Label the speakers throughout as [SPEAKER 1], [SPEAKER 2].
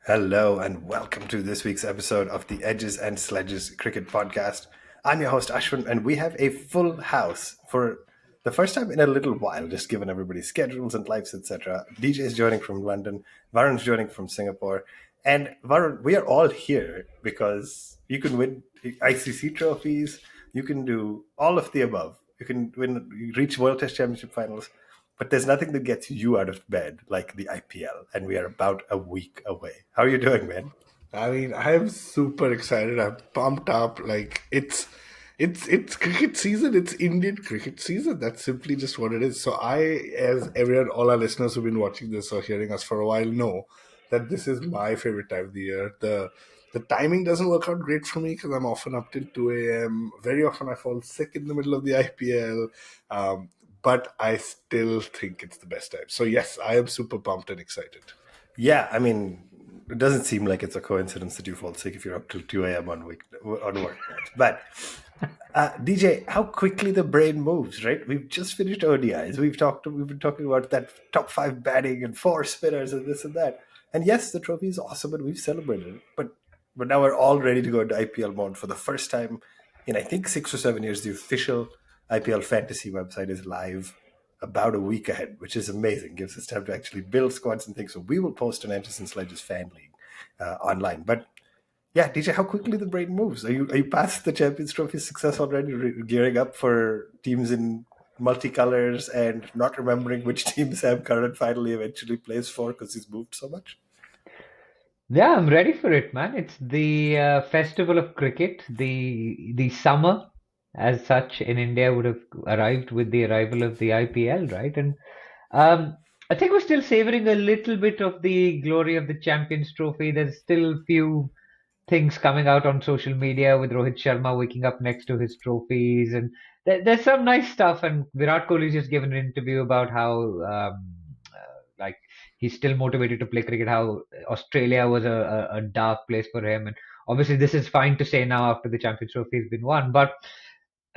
[SPEAKER 1] Hello and welcome to this week's episode of the Edges and Sledges Cricket Podcast. I'm your host Ashwin, and we have a full house for the first time in a little while, just given everybody's schedules and lives, etc. DJ is joining from London, Varun's joining from Singapore, and Varun, we are all here because you can win ICC trophies, you can do all of the above, you can win, you reach World Test Championship finals. But there's nothing that gets you out of bed like the IPL, and we are about a week away. How are you doing, man?
[SPEAKER 2] I mean, I'm super excited. I'm pumped up. Like it's cricket season. It's Indian cricket season. That's simply just what it is. So as everyone, all our listeners who've been watching this or hearing us for a while know that this is my favorite time of the year. The timing doesn't work out great for me because I'm often up till 2 a.m. Very often I fall sick in the middle of the IPL. But I still think it's the best time. So yes, I am super pumped and excited.
[SPEAKER 1] Yeah, I mean, it doesn't seem like it's a coincidence that you fall sick if you're up till 2 a.m. on work nights. But DJ, how quickly the brain moves, right? We've just finished ODIs. We've been talking about that top five batting and four spinners and this and that. And yes, the trophy is awesome and we've celebrated it. But now we're all ready to go into IPL mode for the first time in I think 6 or 7 years. The official IPL fantasy website is live about a week ahead, which is amazing. Gives us time to actually build squads and things. So we will post an Anderson Sledges fan league online. But yeah, DJ, how quickly the brain moves. Are you past the Champions Trophy success already? Gearing up for teams in multicolors and not remembering which team Sam Curran finally eventually plays for because he's moved so much.
[SPEAKER 3] Yeah, I'm ready for it, man. It's the festival of cricket. The summer, as such, in India would have arrived with the arrival of the IPL, right? And um, I think we're still savoring a little bit of the glory of the Champions Trophy. There's still few things coming out on social media with Rohit Sharma waking up next to his trophies, and there's some nice stuff. And Virat Kohli's just given an interview about how like he's still motivated to play cricket. How Australia was a dark place for him, and obviously this is fine to say now after the Champions Trophy has been won, but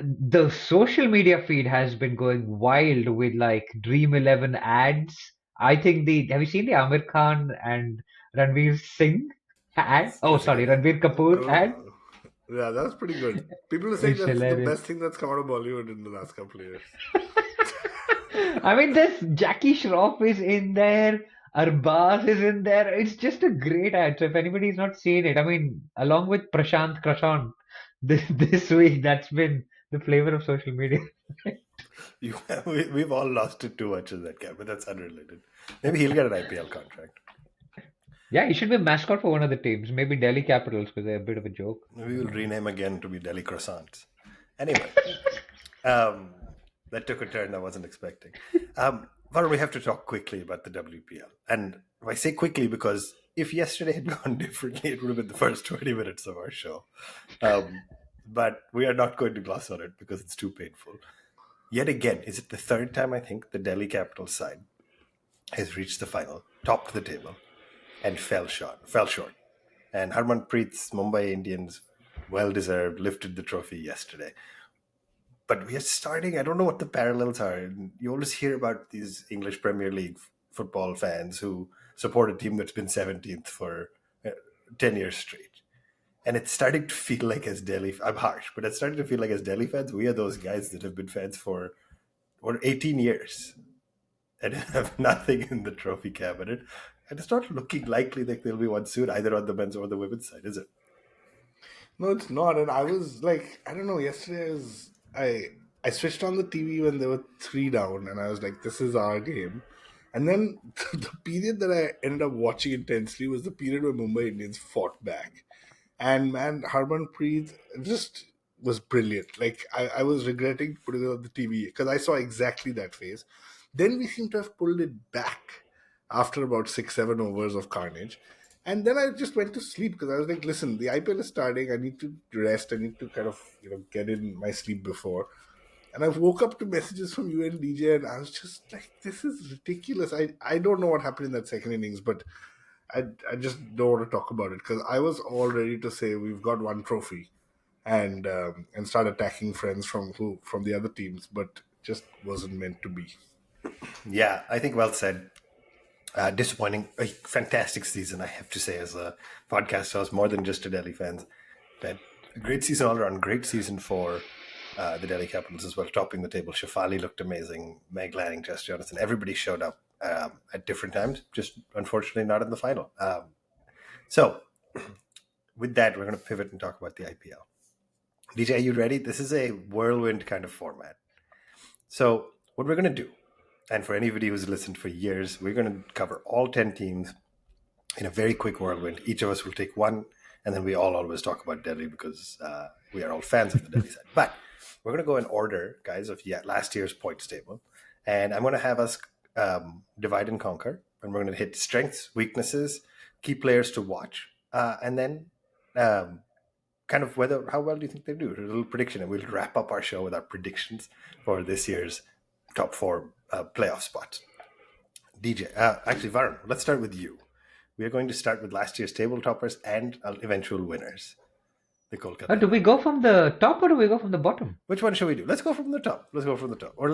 [SPEAKER 3] the social media feed has been going wild with like Dream 11 ads. I think the have you seen the Amir Khan and Ranveer Singh ad? Oh,
[SPEAKER 1] That's a
[SPEAKER 3] sorry,
[SPEAKER 1] good one.
[SPEAKER 3] Ranveer Kapoor ad.
[SPEAKER 2] Oh, yeah, that's pretty good. People are saying
[SPEAKER 3] It's
[SPEAKER 2] that's the
[SPEAKER 3] hilarious.
[SPEAKER 2] best thing that's come out of Bollywood in the last couple of years.
[SPEAKER 3] I mean, this Jackie Shroff is in there. Arbaz is in there. It's just a great ad. So if anybody's not seen it, I mean, along with Prashant Krashan, this week that's been the flavor of social media.
[SPEAKER 1] We've all lost it too much in that game, but that's unrelated. Maybe he'll get an IPL contract.
[SPEAKER 3] Yeah, he should be a mascot for one of the teams. Maybe Delhi Capitals because they're a bit of a joke.
[SPEAKER 1] We will rename again to be Delhi Croissants. Anyway, um, that took a turn I wasn't expecting. Varun, we have to talk quickly about the WPL. And I say quickly because if yesterday had gone differently, it would have been the first 20 minutes of our show. But we are not going to gloss on it because it's too painful. Yet again, is it the third time I think the Delhi Capitals side has reached the final, topped the table, and fell short. Fell short. And Harmanpreet's Mumbai Indians, well deserved, lifted the trophy yesterday. But we are starting. I don't know what the parallels are. You always hear about these English Premier League football fans who support a team that's been 17th for 10 years straight. And it's starting to feel like as Delhi, I'm harsh, but it's starting to feel like as Delhi fans, we are those guys that have been fans for 18 years and have nothing in the trophy cabinet. And it's not looking likely that there'll be one soon, either on the men's or the women's side, is it?
[SPEAKER 2] No, it's not. And I was like, I don't know. Yesterday, I switched on the TV when there were three down, and I was like, this is our game. And then the period that I ended up watching intensely was the period where Mumbai Indians fought back. And man, Harmanpreet just was brilliant. Like I was regretting putting it on the TV because I saw exactly that phase. Then we seem to have pulled it back after about 6, 7 overs of carnage. And then I just went to sleep because I was like, listen, the IPL is starting. I need to rest. I need to kind of, get in my sleep before. And I woke up to messages from you and DJ, and I was just like, this is ridiculous. I don't know what happened in that second innings, but I just don't want to talk about it because I was all ready to say we've got one trophy and start attacking friends from the other teams, but just wasn't meant to be.
[SPEAKER 1] Yeah, I think well said. Disappointing, a fantastic season, I have to say, as a podcast host, more than just a Delhi fans. But a great season all around, great season for the Delhi Capitals as well, topping the table. Shafali looked amazing, Meg Lanning, Jess Jonathan, everybody showed up at different times, just unfortunately not in the final. So, with that, we're going to pivot and talk about the IPL. DJ, are you ready? This is a whirlwind kind of format. So, what we're going to do, and for anybody who's listened for years, we're going to cover all 10 teams in a very quick whirlwind. Each of us will take one, and then we all always talk about Delhi because we are all fans of the Delhi side. But we're going to go in order, guys, of last year's points table. And I'm going to have us divide and conquer. And we're going to hit strengths, weaknesses, key players to watch, and then kind of how well do you think they do? A little prediction. And we'll wrap up our show with our predictions for this year's top four playoff spots. DJ, actually, Varun, let's start with you. We are going to start with last year's table toppers and eventual winners, the Kolkata
[SPEAKER 3] Do we
[SPEAKER 1] Knight.
[SPEAKER 3] go from the top or do we go from the bottom?
[SPEAKER 1] Which one should we do? Let's go from the top. Let's go from the top, or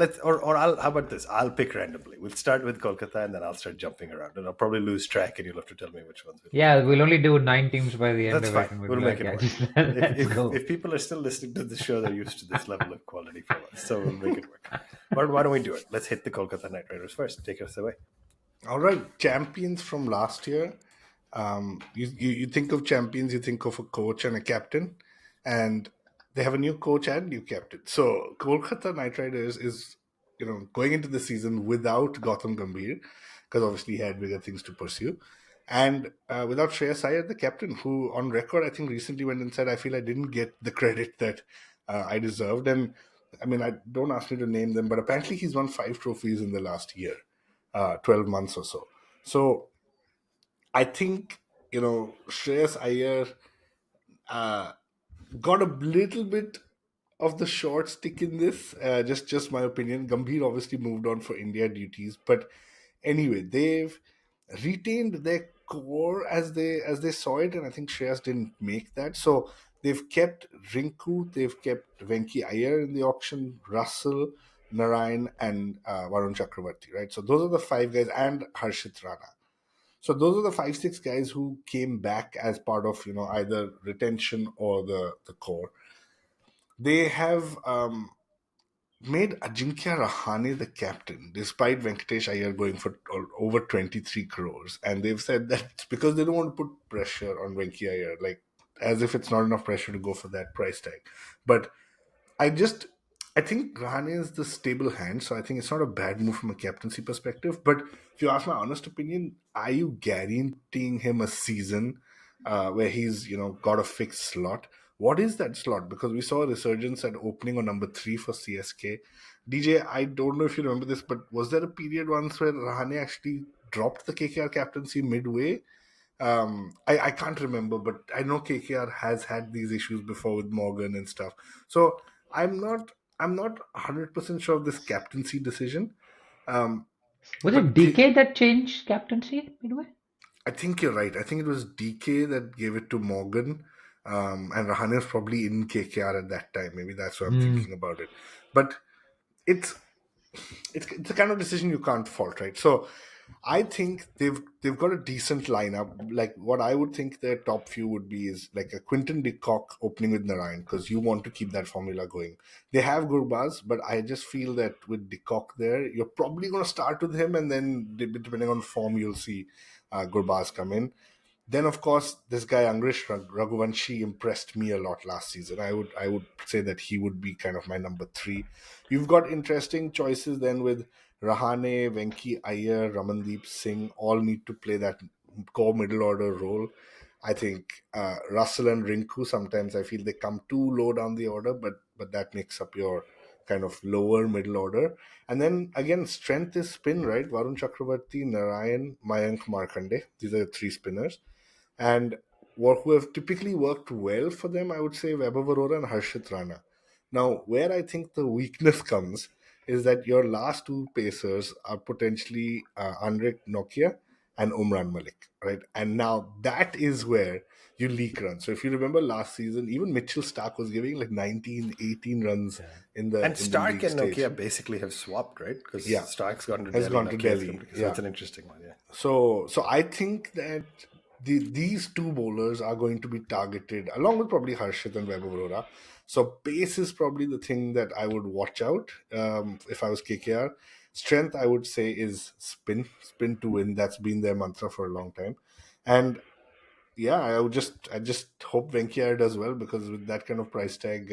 [SPEAKER 1] I'll. How about this? I'll pick randomly. We'll start with Kolkata, and then I'll start jumping around, and I'll probably lose track, and you'll have to tell me which ones.
[SPEAKER 3] Yeah, we'll only do 9 teams by the end
[SPEAKER 1] That's
[SPEAKER 3] of
[SPEAKER 1] fine.
[SPEAKER 3] it, and we'll
[SPEAKER 1] We'll
[SPEAKER 3] be
[SPEAKER 1] make
[SPEAKER 3] like,
[SPEAKER 1] it
[SPEAKER 3] yeah,
[SPEAKER 1] work.
[SPEAKER 3] just let's
[SPEAKER 1] If,
[SPEAKER 3] go.
[SPEAKER 1] if people are still listening to the show, they're used to this level of quality from us, so we'll make it work. Why don't we do it? Let's hit the Kolkata Knight Riders first. Take us away.
[SPEAKER 2] All right, champions from last year. You think of champions, you think of a coach and a captain, and they have a new coach and new captain. So Kolkata Knight Riders is, going into the season without Gautam Gambhir, because obviously he had bigger things to pursue, and without Shreyas Iyer, the captain, who on record I think recently went and said, "I feel I didn't get the credit that I deserved." And I mean, I don't ask me to name them, but apparently he's won 5 trophies in the last year, 12 months or so. So I think Shreyas Iyer got a little bit of the short stick in this. Just my opinion. Gambhir obviously moved on for India duties, but anyway, they've retained their core as they saw it, and I think Shreyas didn't make that. So they've kept Rinku, they've kept Venki Iyer in the auction, Russell, Narayan, and Varun Chakravarti. Right. So those are the five guys, and Harshit Rana. So those are the 5, 6 guys who came back as part of either retention or the core. They have made Ajinkya Rahane the captain, despite Venkatesh Iyer going for over 23 crores. And they've said that it's because they don't want to put pressure on Venki Iyer, like as if it's not enough pressure to go for that price tag. But I think Rahane is the stable hand, so I think it's not a bad move from a captaincy perspective. But if you ask my honest opinion, are you guaranteeing him a season where he's got a fixed slot? What is that slot? Because we saw a resurgence at opening on number 3 for CSK. DJ, I don't know if you remember this, but was there a period once where Rahane actually dropped the KKR captaincy midway? I can't remember, but I know KKR has had these issues before with Morgan and stuff. So I'm not I'm not 100% sure of this captaincy decision. Um,
[SPEAKER 3] Was it
[SPEAKER 2] but
[SPEAKER 3] DK that changed captaincy midway?
[SPEAKER 2] I think you're right. I think it was DK that gave it to Morgan, and Rahane was probably in KKR at that time. Maybe that's why I'm
[SPEAKER 3] Hmm.
[SPEAKER 2] thinking about it. But it's it's the kind of decision you can't fault, right? So I think they've got a decent lineup. Like what I would think their top few would be is like a Quinton de Kock opening with Narayan, because you want to keep that formula going. They have Gurbaz, but I just feel that with de Kock there, you're probably going to start with him, and then depending on form, you'll see Gurbaz come in. Then, of course, this guy Angrish Raghuvanshi impressed me a lot last season. I would say that he would be kind of my number 3. You've got interesting choices then with Rahane, Venki Iyer, Ramandeep Singh. All need to play that core middle order role. I think Russell and Rinku, sometimes I feel they come too low down the order, but that makes up your kind of lower middle order. And then again, strength is spin, right? Varun Chakravarti, Narayan, Mayank Markande. These are the 3 spinners. And who have typically worked well for them, I would say Vaibhav Arora and Harshit Rana. Now, where I think the weakness comes is that your last 2 pacers are potentially Andre Nokia and Umran Malik, right? And now that is where you leak runs. So if you remember last season, even Mitchell Stark was giving like 19, 18 runs
[SPEAKER 1] Yeah.
[SPEAKER 2] in
[SPEAKER 1] And
[SPEAKER 2] the
[SPEAKER 1] Stark
[SPEAKER 2] league
[SPEAKER 1] and
[SPEAKER 2] stage.
[SPEAKER 1] Nokia basically have swapped, right? Because
[SPEAKER 2] Yeah,
[SPEAKER 1] Stark's gone to
[SPEAKER 2] has
[SPEAKER 1] Delhi,
[SPEAKER 2] gone to
[SPEAKER 1] Nokia has come
[SPEAKER 2] Delhi.
[SPEAKER 1] to. So
[SPEAKER 2] Yeah.
[SPEAKER 1] it's an interesting one, yeah.
[SPEAKER 2] So I think that these two bowlers are going to be targeted along with probably Harshit and Vaibhav Arora. So pace is probably the thing that I would watch out if I was KKR. Strength, I would say, is spin to win. That's been their mantra for a long time. And yeah, I just hope Venkaiah does well, because with that kind of price tag,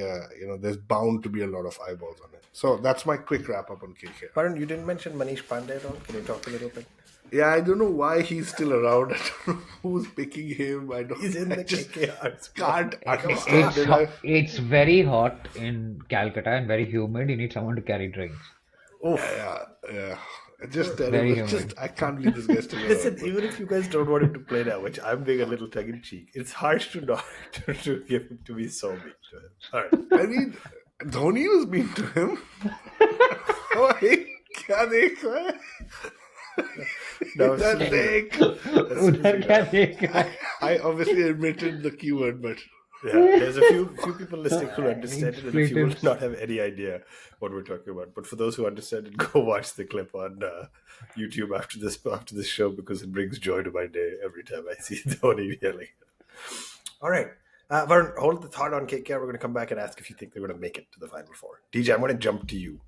[SPEAKER 2] there's bound to be a lot of eyeballs on it. So that's my quick wrap up on KKR.
[SPEAKER 1] Varun, you didn't mention Manish Pandey at all. Can you talk a little bit?
[SPEAKER 2] Yeah, I don't know why he's still around. I don't know who's picking him. I don't.
[SPEAKER 1] He's in
[SPEAKER 2] I
[SPEAKER 1] the
[SPEAKER 2] just
[SPEAKER 1] KKR.
[SPEAKER 2] can't understand it.
[SPEAKER 3] It's very hot in Calcutta and very humid. You need someone to carry drinks.
[SPEAKER 2] Yeah. Just
[SPEAKER 3] Very
[SPEAKER 2] terrible.
[SPEAKER 3] humid.
[SPEAKER 2] Just I can't believe this guy's still
[SPEAKER 1] Listen,
[SPEAKER 2] around.
[SPEAKER 1] even if you guys don't want him to play now, which I'm being a little tongue in cheek, it's hard to not to give him to be so mean to him. All right.
[SPEAKER 2] I mean, Dhoni was mean to him. Why? क्या देख रहा है?
[SPEAKER 1] No,
[SPEAKER 2] That
[SPEAKER 1] see,
[SPEAKER 2] देख.
[SPEAKER 3] उधर क्या देख रहा है?
[SPEAKER 2] I obviously admitted the keyword, but
[SPEAKER 1] yeah, there's a few people listening who understand it, and a few will
[SPEAKER 3] Expletives.
[SPEAKER 1] not have any idea what we're talking about. But for those who understand it, go watch the clip on YouTube after this show, because it brings joy to my day every time I see Dhoni yelling. All right. Varun, hold the thought on KKR. We're going to come back and ask if you think they're going to make it to the Final Four. DJ, I'm going to jump to you.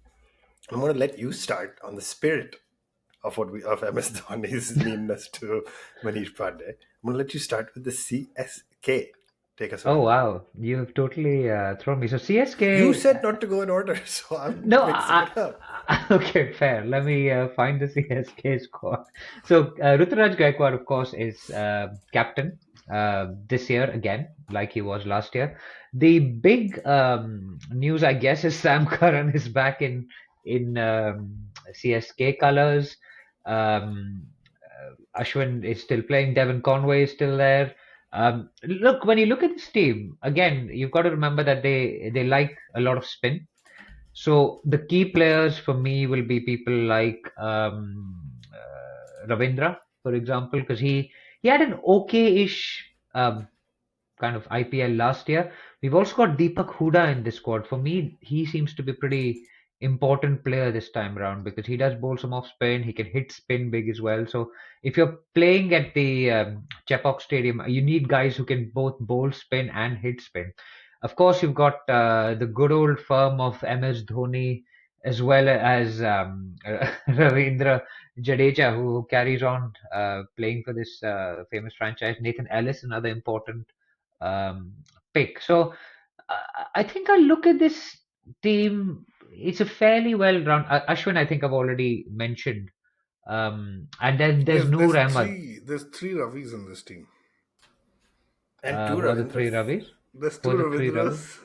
[SPEAKER 1] I'm going to let you start on the spirit of of MS Dhoni's meanness to Manish Pandey. I'm going to let you start with the CSK. Take us away.
[SPEAKER 3] Oh wow, you have totally thrown me. So CSK.
[SPEAKER 1] You said not to go in order, so I'm
[SPEAKER 3] No,
[SPEAKER 1] mixing it up.
[SPEAKER 3] okay, fair. Let me find the CSK squad. So Ruturaj Gaikwad, of course, is captain this year again, like he was last year. The big news, I guess, is Sam Curran is back in CSK colors. Ashwin is still playing. Devon Conway is still there. Look, when you look at this team, again, you've got to remember that they like a lot of spin. So the key players for me will be people like Ravindra, for example, because he had an okay-ish kind of IPL last year. We've also got Deepak Huda in this squad. For me, he seems to be a pretty important player this time around, because he does bowl some off spin. He can hit spin big as well. So if you're playing at the Chepauk Stadium, you need guys who can both bowl spin and hit spin. Of course, you've got the good old firm of MS Dhoni, as well as Ravindra Jadeja, who carries on playing for this famous franchise. Nathan Ellis, another important pick. So I think I look at this team. It's a fairly well-run. Ashwin, I think I've already mentioned, and then there's Noor Ahmed.
[SPEAKER 2] there's three Ravis in this team.
[SPEAKER 1] And two
[SPEAKER 3] Who are the three
[SPEAKER 1] Ravindras.
[SPEAKER 3] Ravis?
[SPEAKER 2] There's
[SPEAKER 3] Who
[SPEAKER 2] two
[SPEAKER 3] are the three Ravis?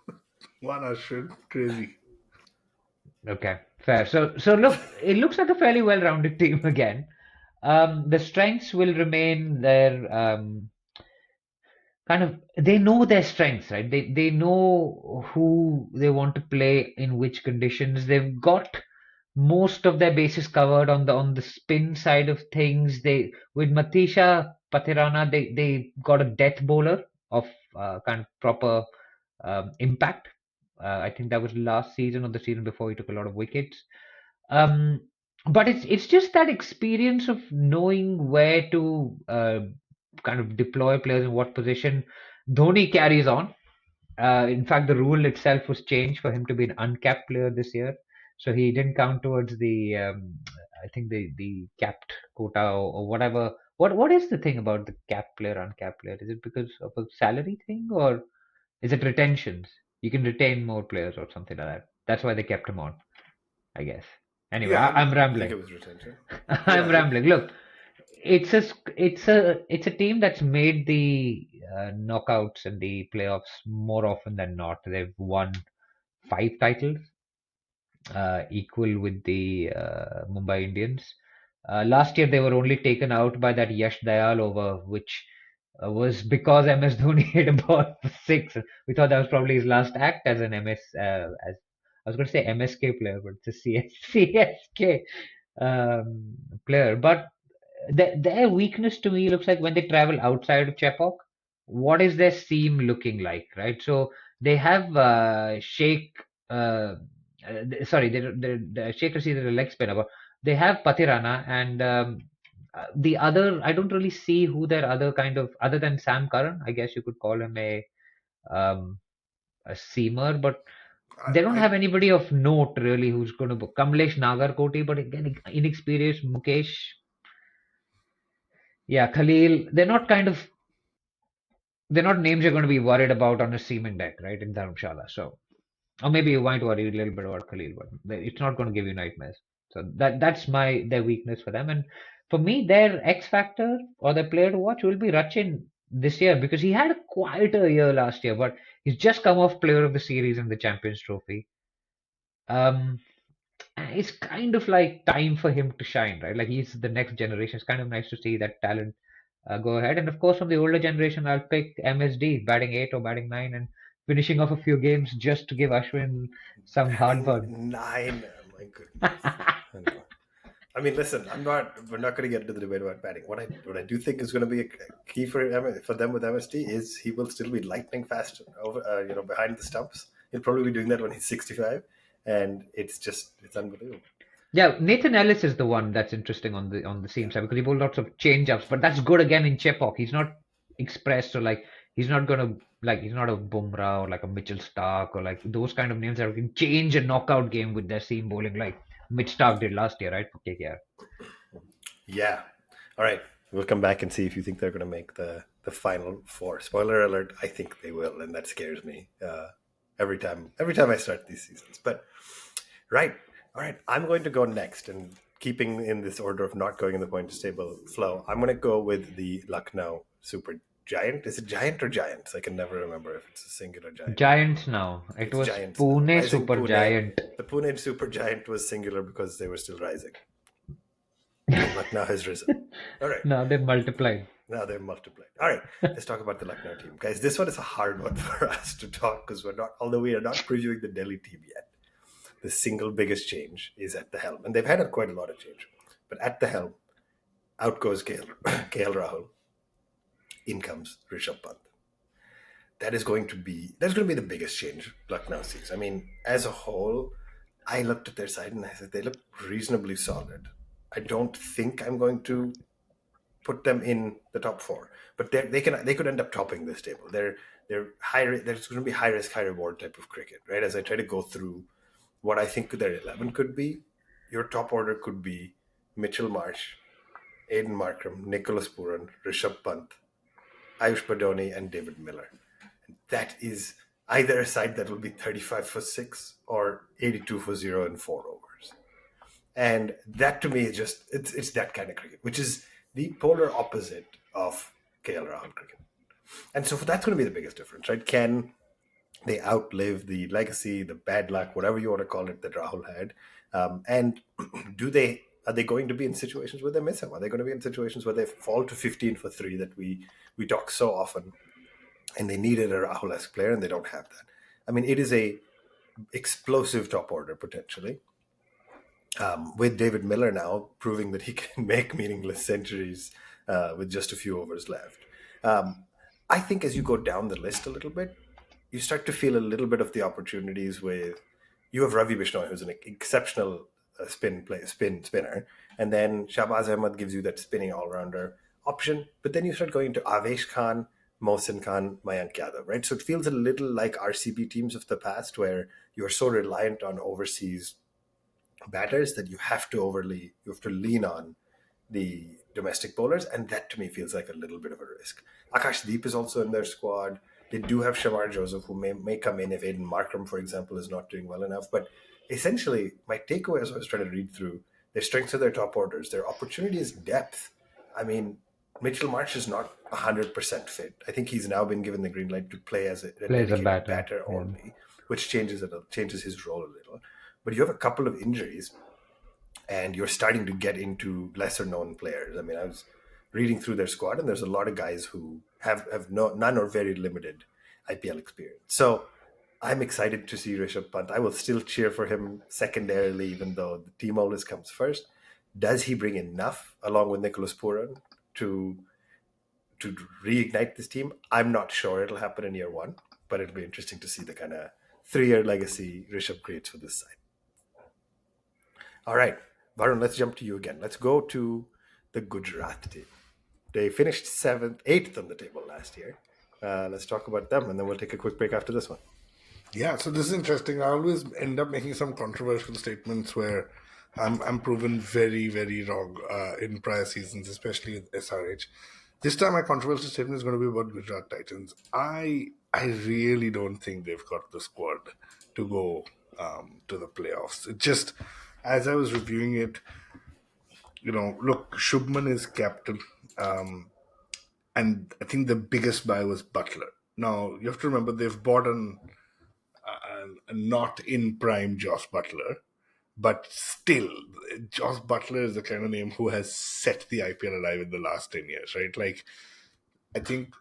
[SPEAKER 2] Ravindras, one Ashwin. Crazy.
[SPEAKER 3] Okay, fair. So look, it looks like a fairly well-rounded team again. The strengths will remain their kind of, they know their strengths, right? They know who they want to play in which conditions. They've got most of their bases covered on the spin side of things. They, with Matisha Patirana, they got a death bowler of kind of proper impact. I think that was last season or the season before he took a lot of wickets. Um, but it's just that experience of knowing where to kind of deploy players in what position. Dhoni carries on. In fact, the rule itself was changed for him to be an uncapped player this year, so he didn't count towards the I think the capped quota, or whatever. What is the thing about the capped player, uncapped player? Is it because of a salary thing, or is it retentions? You can retain more players or something like that. That's why they kept him on, I guess. Anyway,
[SPEAKER 2] Yeah,
[SPEAKER 3] I'm
[SPEAKER 1] I think
[SPEAKER 3] rambling.
[SPEAKER 1] it was retention.
[SPEAKER 3] I'm rambling. Look, it's a team that's made the knockouts and the playoffs more often than not. They've won 5 titles, equal with the Mumbai Indians. Last year they were only taken out by that Yash Dayal over, which was because MS Dhoni hit a ball for six. We thought that was probably his last act as an as I was going to say MSK player, but it's a CSK player. But their weakness to me looks like when they travel outside of Chepauk, what is their seam looking like, right? So they have Sheikh, sorry, the Sheikh Rashid is a leg spinner, but they have Patirana and the other. I don't really see who their other kind of other than Sam Curran. I guess you could call him um, a seamer, but they don't
[SPEAKER 2] I
[SPEAKER 3] have anybody of note really who's going to Kamlesh Nagarkoti, but again inexperienced Mukesh. Yeah, Khalil. They're not names you're going to be worried about on a seaming deck, right, in Dharamshala. So, or maybe you might worry a little bit about Khalil, but it's not going to give you nightmares. So that's their weakness for them. And for me, their X factor or their player to watch will be Rachin this year because he had a quieter year last year, but he's just come off Player of the Series in the Champions Trophy. Um, and it's kind of like time for him to shine, right? Like he's the next generation. It's kind of nice to see that talent go ahead. And of course, from the older generation, I'll pick MSD batting 8 or batting 9 and finishing off a few games just to give Ashwin some
[SPEAKER 1] Batting
[SPEAKER 3] heartburn.
[SPEAKER 1] 9. Oh my goodness. I know. I mean, listen, we're not going to get into the debate about batting. What I do think is going to be a key for them with MSD is he will still be lightning fast over, behind the stumps. He'll probably be doing that when he's 65, and it's unbelievable.
[SPEAKER 3] Yeah, Nathan Ellis is the one that's interesting on the seam
[SPEAKER 1] Yeah.
[SPEAKER 3] side because he bowled lots of change ups, but that's good again in Chepauk. He's not expressed or like he's not gonna like he's not a Bumrah or like a Mitchell Stark or like those kind of names that can change a knockout game with their seam bowling like Mitch Stark did last year, right, for KKR.
[SPEAKER 1] Yeah. All right. We'll come back and see if you think they're going to make the final four. Spoiler alert: I think they will, and that scares me every time I start these seasons. But right. All right. I'm going to go next, and keeping in this order of not going in the points table flow, I'm going to go with the Lucknow Super Giant. Is it Giant or Giants? I can never remember if it's a singular giant.
[SPEAKER 3] Giants now. It
[SPEAKER 1] It's
[SPEAKER 3] was
[SPEAKER 1] Giants now.
[SPEAKER 3] Pune
[SPEAKER 1] Rising
[SPEAKER 3] Super
[SPEAKER 1] Pune.
[SPEAKER 3] Giant.
[SPEAKER 1] The Pune Super Giant was singular because they were still rising, and Lucknow has risen. All right.
[SPEAKER 3] Now they multiplied.
[SPEAKER 1] Now they're multiplied. All right, let's talk about the Lucknow team, guys. This one is a hard one for us to talk because although we are not previewing the Delhi team yet. The single biggest change is at the helm, and they've had quite a lot of change. But at the helm, out goes KL Rahul, in comes Rishabh Pant. That's going to be the biggest change Lucknow sees. I mean, as a whole, I looked at their side and I said they look reasonably solid. I don't think I'm going to put them in the top four, but they could end up topping this table. They're high. There's going to be high risk, high reward type of cricket, right? As I try to go through what I think their 11 could be, your top order could be Mitchell Marsh, Aiden Markram, Nicholas Puran, Rishabh Pant, Ayush Badoni, and David Miller. And that is either a side that will be 35 for 6 or 82 for 0 in 4 overs. And that to me is just, it's that kind of cricket, which is the polar opposite of KL Rahul cricket. And so that's going to be the biggest difference, right? Can they outlive the legacy, the bad luck, whatever you want to call it, that Rahul had? And are they going to be in situations where they miss him? Are they going to be in situations where they fall to 15 for 3 that we talk so often, and they needed a Rahul-esque player and they don't have that? I mean, it is a explosive top order potentially. With David Miller now proving that he can make meaningless centuries with just a few overs left. I think as you go down the list a little bit, you start to feel a little bit of the opportunities with you have Ravi Bishnoi, who's an exceptional spinner, and then Shahbaz Ahmed gives you that spinning all rounder option. But then you start going to Avesh Khan, Mohsin Khan, Mayank Yadav, right? So it feels a little like RCB teams of the past, where you are so reliant on overseas batters that you have to lean on the domestic bowlers, and that to me feels like a little bit of a risk. Akash Deep is also in their squad. They do have Shamar Joseph, who may come in if Aiden Markram, for example, is not doing well enough. But essentially, my takeaway as I was trying to read through their strengths of their top orders, their opportunity is depth. I mean, Mitchell Marsh is not 100% fit. I think he's now been given the green light to play as a
[SPEAKER 3] Plays a
[SPEAKER 1] dedicated
[SPEAKER 3] batter.
[SPEAKER 1] batter
[SPEAKER 3] Yeah.
[SPEAKER 1] only, which changes his role a little. But you have a couple of injuries, and you're starting to get into lesser known players. I mean, I was reading through their squad, and there's a lot of guys who have none or very limited IPL experience. So I'm excited to see Rishabh Pant. I will still cheer for him secondarily, even though the team always comes first. Does he bring enough along with Nicholas Puran to reignite this team? I'm not sure it'll happen in year one, but it'll be interesting to see the kind of 3-year legacy Rishabh creates for this side. All right, Varun, let's jump to you again. Let's go to the Gujarat team. They finished 8th on the table last year. Let's talk about them, and then we'll take a quick break after this one.
[SPEAKER 2] Yeah, so this is interesting. I always end up making some controversial statements where I'm proven very, very wrong in prior seasons, especially with SRH. This time, my controversial statement is going to be about Gujarat Titans. I really don't think they've got the squad to go to the playoffs. It just, as I was reviewing it, look, Shubman is captain. And I think the biggest buy was Butler. Now, you have to remember they've bought a not in prime Josh Butler, but still, Josh Butler is the kind of name who has set the IPL alive in the last 10 years, right? Like, I think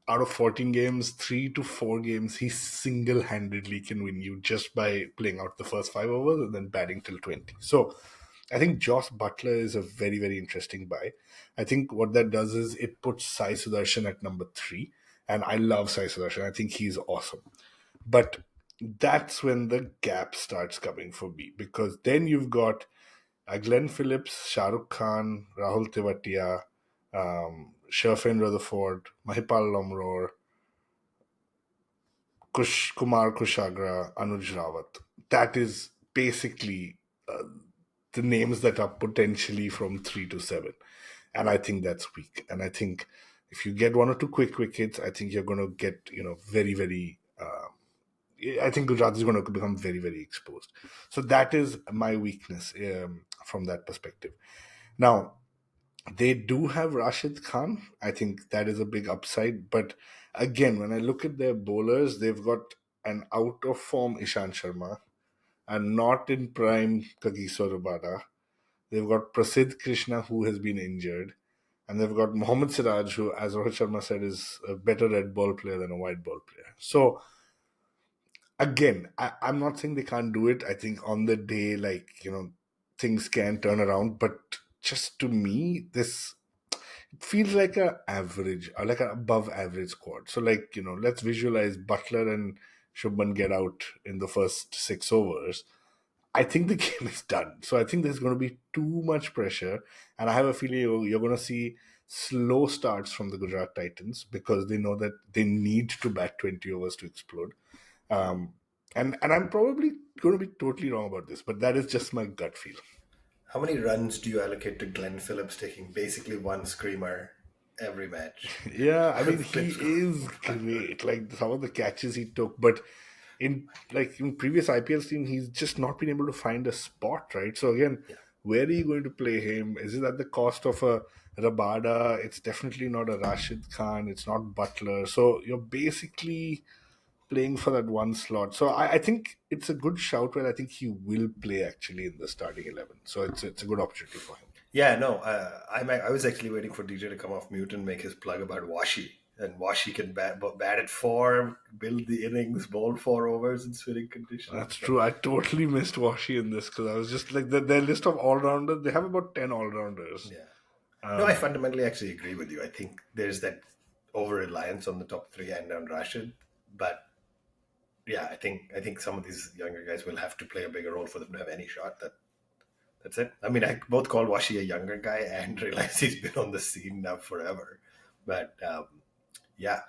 [SPEAKER 2] out of 14 games, 3 to 4 games, he single-handedly can win you just by playing out the first 5 overs and then batting till 20. So I think Josh Butler is a very, very interesting buy. I think what that does is it puts Sai Sudarshan at number 3. And I love Sai Sudarshan. I think he's awesome. But that's when the gap starts coming for me, because then you've got Glenn Phillips, Shah Rukh Khan, Rahul Tewatia, Sherfane Rutherford, Mahipal Lomror, Kumar Kushagra, Anuj Rawat. That is basically the names that are potentially from 3 to 7. And I think that's weak. And I think if you get 1 or 2 quick wickets, I think you're going to get, very, very... I think Gujarat is going to become very, very exposed. So that is my weakness from that perspective. Now, they do have Rashid Khan. I think that is a big upside. But again, when I look at their bowlers, they've got an out-of-form Ishan Sharma, and not in prime Kagiso Rabada. They've got Prasidh Krishna, who has been injured. And they've got Mohammad Siraj, who, as Rohit Sharma said, is a better red ball player than a white ball player. So, again, I'm not saying they can't do it. I think on the day, things can turn around. But just to me, this it feels like a average, or like an above average squad. So, let's visualize Butler and Shubman get out in the first 6 overs. I think the game is done. So I think there's going to be too much pressure. And I have a feeling you're going to see slow starts from the Gujarat Titans, because they know that they need to bat 20 overs to explode. And I'm probably going to be totally wrong about this, but that is just my gut feel.
[SPEAKER 1] How many runs do you allocate to Glenn Phillips taking basically one screamer every match?
[SPEAKER 2] Yeah, I mean, he is great. Like, some of the catches he took, but in previous IPL team, he's just not been able to find a spot, right? So again, where are you going to play him? Is it at the cost of a Rabada? It's definitely not a Rashid Khan. It's not Butler. So you're basically playing for that one slot. So I think it's a good shout where I think he will play actually in the starting 11. So it's a good opportunity for him.
[SPEAKER 1] Yeah, no, I was actually waiting for DJ to come off mute and make his plug about Washi. And Washi can bat at 4, build the innings, bowl 4 overs in swinging conditions.
[SPEAKER 2] That's true. I totally missed Washi in this, because I was just like, their list of all-rounders, they have about 10 all-rounders.
[SPEAKER 1] Yeah. No, I fundamentally actually agree with you. I think there's that over-reliance on the top 3 and on Rashid. But yeah, I think some of these younger guys will have to play a bigger role for them to have any shot. That's it. I mean, I both call Washi a younger guy and realize he's been on the scene now forever. But yeah.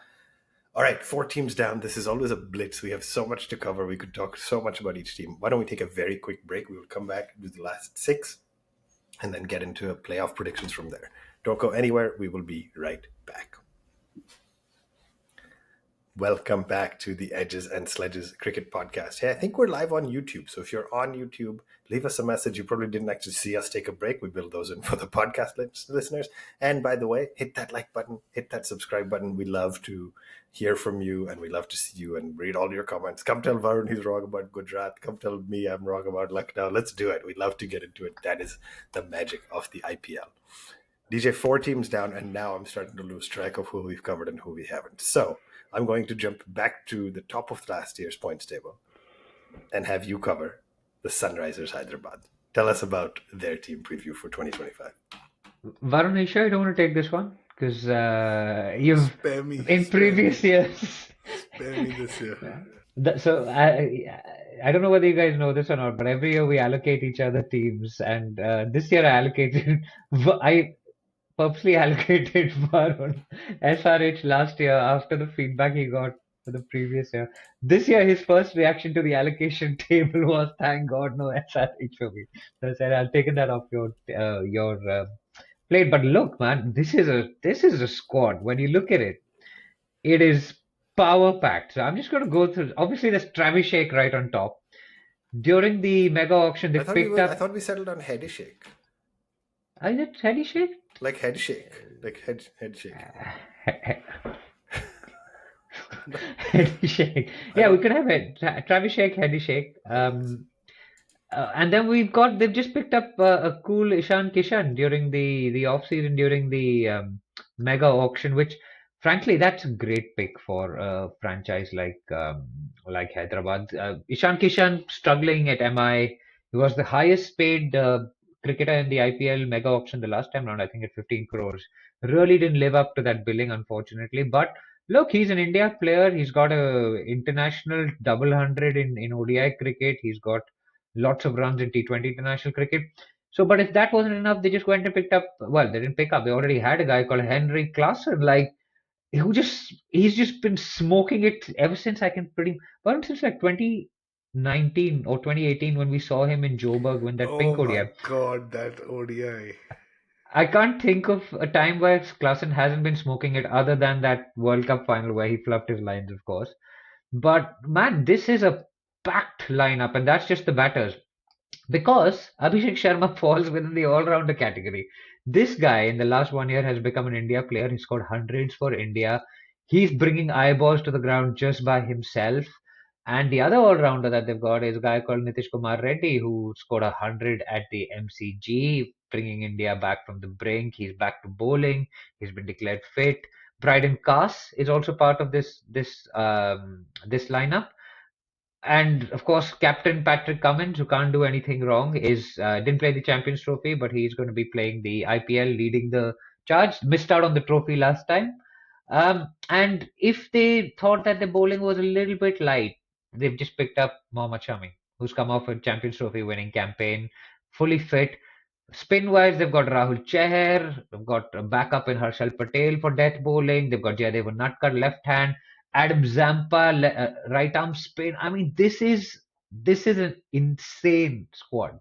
[SPEAKER 1] All right, 4 teams down. This is always a blitz. We have so much to cover. We could talk so much about each team. Why don't we take a very quick break? We will come back with the last 6 and then get into playoff predictions from there. Don't go anywhere. We will be right back. Welcome back to the Edges and Sledges Cricket Podcast. Hey, I think we're live on YouTube. So if you're on YouTube, leave us a message. You probably didn't actually see us take a break. We build those in for the podcast listeners. And by the way, hit that like button, hit that subscribe button. We love to hear from you, and we love to see you and read all your comments. Come tell Varun he's wrong about Gujarat. Come tell me I'm wrong about Lucknow. Let's do it. We'd love to get into it. That is the magic of the IPL. DJ, 4 teams down, and now I'm starting to lose track of who we've covered and who we haven't. So I'm going to jump back to the top of last year's points table and have you cover the Sunrisers Hyderabad. tell us about their team preview for 2025.
[SPEAKER 3] Varun, are you sure you don't want to take this one? Because you've
[SPEAKER 2] Spare me.
[SPEAKER 3] in
[SPEAKER 2] Spare
[SPEAKER 3] previous
[SPEAKER 2] me.
[SPEAKER 3] years.
[SPEAKER 2] Spare me this year.
[SPEAKER 3] So I don't know whether you guys know this or not, but every year we allocate each other teams, and this year I allocated I purposely allocated Varun SRH last year after the feedback he got for the previous year. This year his first reaction to the allocation table was, "Thank God no SRH for me." So I said, "I'll take that off your plate." But look, man, this is a squad. When you look at it, it is power packed. So I'm just going to go through. Obviously, there's Travis Shake right on top. During the mega auction, they picked
[SPEAKER 1] I
[SPEAKER 3] up.
[SPEAKER 1] thought we settled on head shake.
[SPEAKER 3] Is it Teddy Shake?
[SPEAKER 1] Like head shake. Like head shake.
[SPEAKER 3] Heady Shake. Yeah, we could have it. Travis Shake, Heady Shake. And then they've just picked up a cool Ishan Kishan during the off season, during the mega auction, which frankly that's a great pick for a franchise like Hyderabad. Ishan Kishan struggling at MI. He was the highest paid cricketer in the IPL mega auction the last time round, I think at 15 crores. Really didn't live up to that billing, unfortunately. But look, he's an India player. He's got a international double hundred in ODI cricket. He's got lots of runs in T20 international cricket. So, but if that wasn't enough, they just went and picked up. Well, they didn't pick up. They already had a guy called Henry Klassen, he's just been smoking it ever since well, since like 2019 or 2018 when we saw him in Joburg when that
[SPEAKER 2] Oh
[SPEAKER 3] pink ODI.
[SPEAKER 2] my God, that ODI.
[SPEAKER 3] I can't think of a time where Klassen hasn't been smoking it other than that World Cup final where he fluffed his lines, of course. But man, this is a packed lineup, and that's just the batters. Because Abhishek Sharma falls within the all-rounder category. This guy in the last 1 year has become an India player. He scored hundreds for India. He's bringing eyeballs to the ground just by himself. And the other all-rounder that they've got is a guy called Nitish Kumar Reddy, who scored 100 at the MCG, bringing India back from the brink. He's back to bowling. He's been declared fit. Bryden Cass is also part of this lineup. And of course, Captain Patrick Cummins, who can't do anything wrong, is didn't play the Champions Trophy, but he's going to be playing the IPL, leading the charge. Missed out on the trophy last time. And if they thought that the bowling was a little bit light, they've just picked up Mohammad Shami, who's come off a Champions Trophy winning campaign, fully fit. Spin wise, they've got Rahul Chahar, they've got a backup in Harshal Patel for death bowling, they've got Jayadev Unatkar left hand, Adam Zampa right arm spin. I mean, this is an insane squad.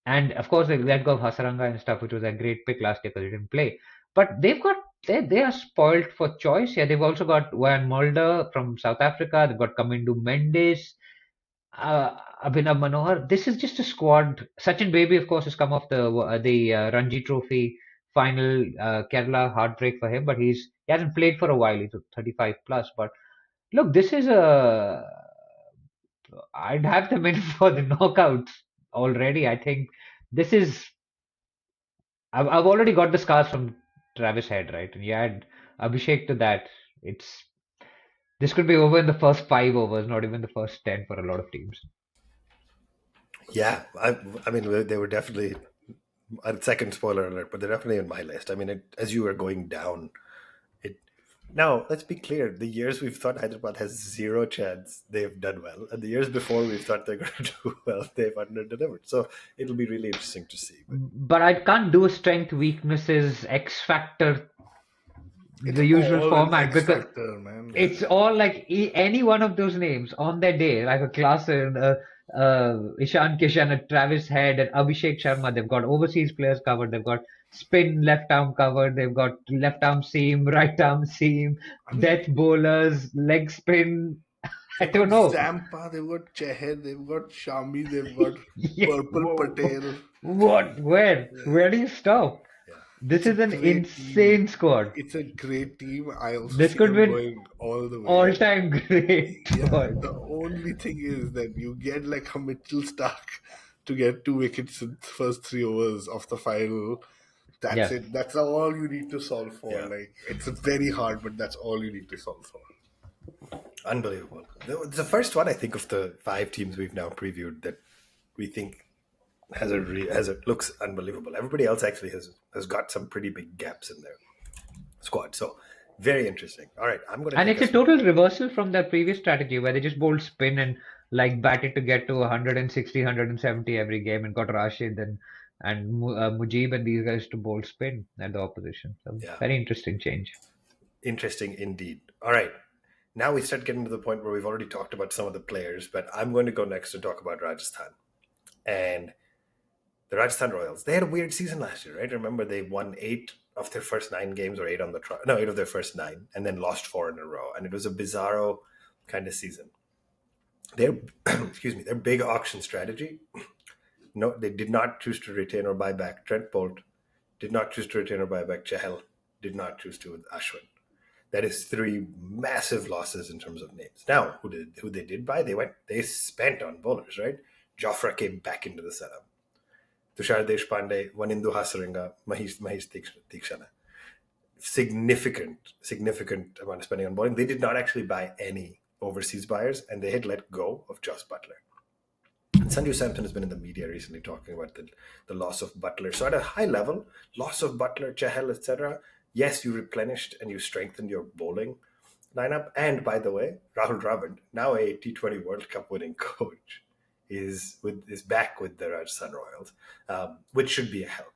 [SPEAKER 3] And of course, they let go of Hasaranga and stuff, which was a great pick last year because he didn't play. But they are spoiled for choice. Yeah, they've also got Van Mulder from South Africa. They've got Kamindu Mendes, Abhinav Manohar. This is just a squad. Sachin Baby, of course, has come off the Ranji Trophy final. Kerala heartbreak for him, but he hasn't played for a while. He's 35 plus. But look, this is I'd have them in for the knockouts already. I think this is. I've already got the scars from Travis Head, right? And you add Abhishek to that. This could be over in the first 5 overs, not even the first 10 for a lot of teams.
[SPEAKER 1] Yeah, I mean, they were definitely a second spoiler alert, but they're definitely on my list. I mean, as you were going down, it. Now, let's be clear. The years we've thought Hyderabad has zero chance, they've done well. And the years before we've thought they're going to do well, they've underdelivered. So it'll be really interesting to see.
[SPEAKER 3] But I can't do a strength, weaknesses, X factor, the usual
[SPEAKER 2] All an
[SPEAKER 3] format
[SPEAKER 2] X
[SPEAKER 3] because
[SPEAKER 2] factor, man.
[SPEAKER 3] it's all like any one of those names on their day, like a Klassen, Ishan Kishan, a Travis Head, and Abhishek Sharma. They've got overseas players covered. They've got spin left arm covered. They've got left arm seam, right arm seam, death bowlers, leg spin. I
[SPEAKER 2] They've
[SPEAKER 3] don't
[SPEAKER 2] got
[SPEAKER 3] know.
[SPEAKER 2] Zampa, they've got Chahar, they've got Shami, they've got
[SPEAKER 3] Yeah.
[SPEAKER 2] Purple Patel.
[SPEAKER 3] What? Where do you stop?
[SPEAKER 1] Yeah.
[SPEAKER 3] This is an
[SPEAKER 2] Great
[SPEAKER 3] insane
[SPEAKER 2] team.
[SPEAKER 3] squad.
[SPEAKER 2] It's a great team. I also
[SPEAKER 3] This
[SPEAKER 2] see
[SPEAKER 3] could
[SPEAKER 2] them
[SPEAKER 3] win
[SPEAKER 2] going all the way.
[SPEAKER 3] all-time great
[SPEAKER 2] Yeah,
[SPEAKER 3] squad.
[SPEAKER 2] the only thing is that you get like a Mitchell Stark to get 2 wickets in the first 3 overs of the final. That's
[SPEAKER 3] Yeah.
[SPEAKER 2] it. That's all you need to solve for.
[SPEAKER 1] Yeah.
[SPEAKER 2] Like it's very hard, but that's all you need to solve for.
[SPEAKER 1] Unbelievable. The first one, I think, of the 5 teams we've now previewed that we think looks unbelievable. Everybody else actually has got some pretty big gaps in their squad. So very interesting. All right, I'm going to
[SPEAKER 3] And
[SPEAKER 1] take
[SPEAKER 3] it's a
[SPEAKER 1] us to
[SPEAKER 3] total reversal from their previous strategy where they just bowled spin and like batted to get to 160, 170 every game and got Rashid and Mujib and these guys to bowl spin at the opposition. So
[SPEAKER 1] yeah,
[SPEAKER 3] very interesting change.
[SPEAKER 1] interesting indeed. All right, now we start getting to the point where we've already talked about some of the players, but I'm going to go next and talk about Rajasthan and the Rajasthan Royals. They had a weird season last year, right? Remember, they won 8 of their first 9 games, or 8 of their first 9, and then lost 4 in a row, and it was a bizarro kind of season. Their excuse me, their big auction strategy. No, they did not choose to retain or buy back Trent Bolt. Did not choose to retain or buy back Chahal. Did not choose to with Ashwin. That is 3 massive losses in terms of names. Now, who they did buy? They spent on bowlers, right? Jofra came back into the setup. Tushar Deshpande, Vanindu Hasaranga, Mahesh Tikshana. Significant amount of spending on bowling. They did not actually buy any overseas buyers, and they had let go of Joss Butler. And Sanju Samson has been in the media recently talking about the loss of Butler. So at a high level, loss of Butler, Chahal, etc. Yes, you replenished and you strengthened your bowling lineup. And by the way, Rahul Dravid, now a T20 World Cup winning coach, is back with the Rajasthan Royals, which should be a help.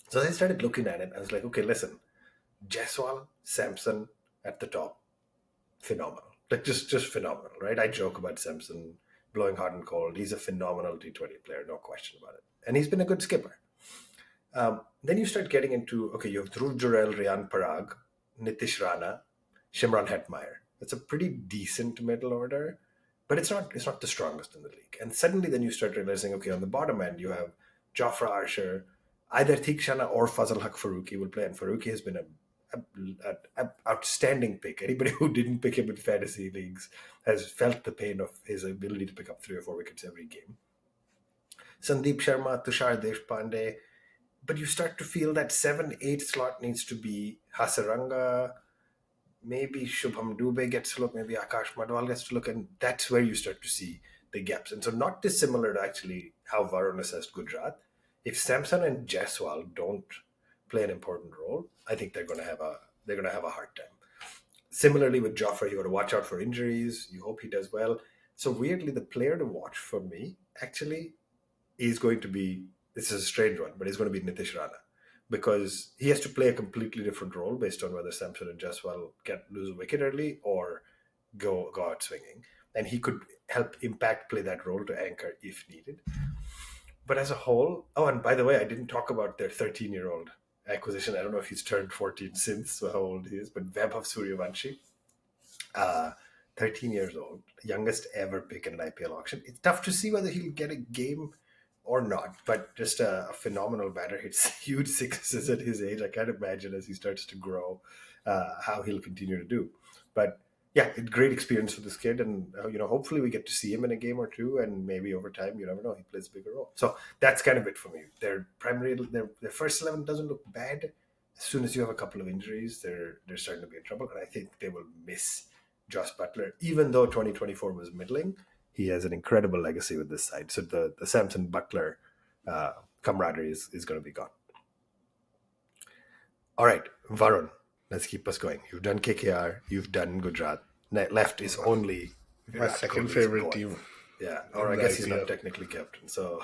[SPEAKER 1] So I started looking at it. I was like, okay, listen, Jaiswal, Samson at the top, phenomenal. Like just phenomenal, right? I joke about Samson blowing hot and cold. He's a phenomenal T20 player, no question about it. And he's been a good skipper. Then you start getting into, okay, you have Dhruv Jurel, Riyan Parag, Nitish Rana, Shimron Hetmeyer. It's a pretty decent middle order, but it's not the strongest in the league. And suddenly then you start realizing, okay, on the bottom end you have Jofra Archer, either Tikshana or Fazal Haq Faruqi will play, and Faruqi has been a outstanding pick. Anybody who didn't pick him in fantasy leagues has felt the pain of his ability to pick up 3 or 4 wickets every game. Sandeep Sharma, Tushar Deshpande, but you start to feel that 7-8 slot needs to be Hasaranga. Maybe Shubham Dubey gets to look, maybe Akash Madwal gets to look, and that's where you start to see the gaps. And so, not dissimilar to actually how Varun assessed Gujarat. If Samson and Jaiswal don't play an important role, I think they're going to have a hard time. Similarly with Jofra, you got to watch out for injuries. You hope he does well. So weirdly, the player to watch for me actually is going to be, this is a strange one, but he's going to be Nitish Rana, because he has to play a completely different role based on whether Samson and Jaiswal lose a wicket early or go out swinging, and he could help impact play that role to anchor if needed. But as a whole, oh, and by the way, I didn't talk about their 13-year-old acquisition. I don't know if he's turned 14 since, so how old he is, but Vaibhav Suryavanshi, uh, 13 years old, youngest ever pick in an IPL auction. It's tough to see whether he'll get a game or not, but just a phenomenal batter. Hits huge sixes at his age. I can't imagine as he starts to grow how he'll continue to do. But yeah, great experience for this kid, and hopefully we get to see him in a game or two, and maybe over time, you never know, he plays a bigger role. So that's kind of it for me. Their first 11 doesn't look bad. As soon as you have a couple of injuries, they're starting to be in trouble, and I think they will miss Joss Butler, even though 2024 was middling. He has an incredible legacy with this side. So the Samson Butler camaraderie is going to be gone. All right, Varun, let's keep us going. You've done KKR, you've done Gujarat. Left is only
[SPEAKER 2] my second favorite team.
[SPEAKER 1] Yeah, or I guess he's not technically captain. So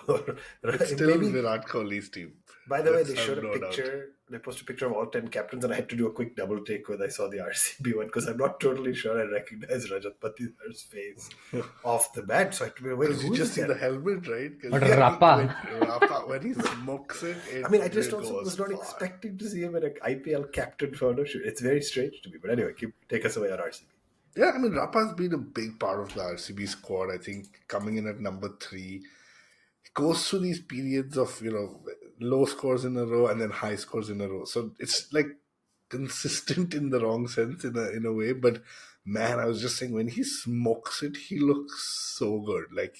[SPEAKER 2] it's still Virat Kohli's team.
[SPEAKER 1] By the way, they showed a picture. They posted a picture of all 10 captains, and I had to do a quick double take when I saw the RCB one, because I'm not totally sure I recognize Rajat Patidhar's face off the bat. So I had to be wait.
[SPEAKER 2] You just see the helmet, right?
[SPEAKER 3] But Rapa.
[SPEAKER 2] Rapa, when he smokes it,
[SPEAKER 1] I mean, I just also was not expecting to see him in an IPL captain photo shoot. It's very strange to me. But anyway, take us away on RCB.
[SPEAKER 2] Yeah, I mean, Rapa's been a big part of the RCB squad. I think coming in at number 3, he goes through these periods of low scores in a row and then high scores in a row. So it's like consistent in the wrong sense in a way. But man, I was just saying, when he smokes it, he looks so good. Like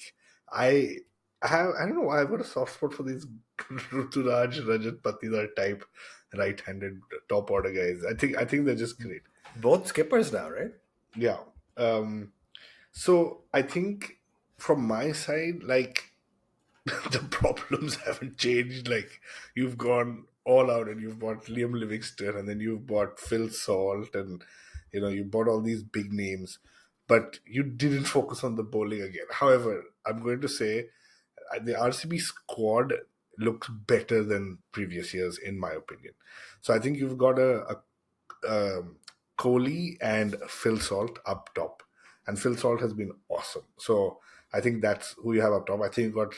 [SPEAKER 2] I don't know why I've got a soft spot for these Ruturaj, Rajat Patidhar type right-handed top order guys. I think they're just great.
[SPEAKER 1] Both skippers now, right?
[SPEAKER 2] Yeah. So I think from my side, like, the problems haven't changed. Like, you've gone all out and you've bought Liam Livingston, and then you've bought Phil Salt, and you bought all these big names, but you didn't focus on the bowling again. However, I'm going to say the RCB squad looks better than previous years, in my opinion. So I think you've got Kohli and Phil Salt up top, and Phil Salt has been awesome. So I think that's who you have up top. I think you've got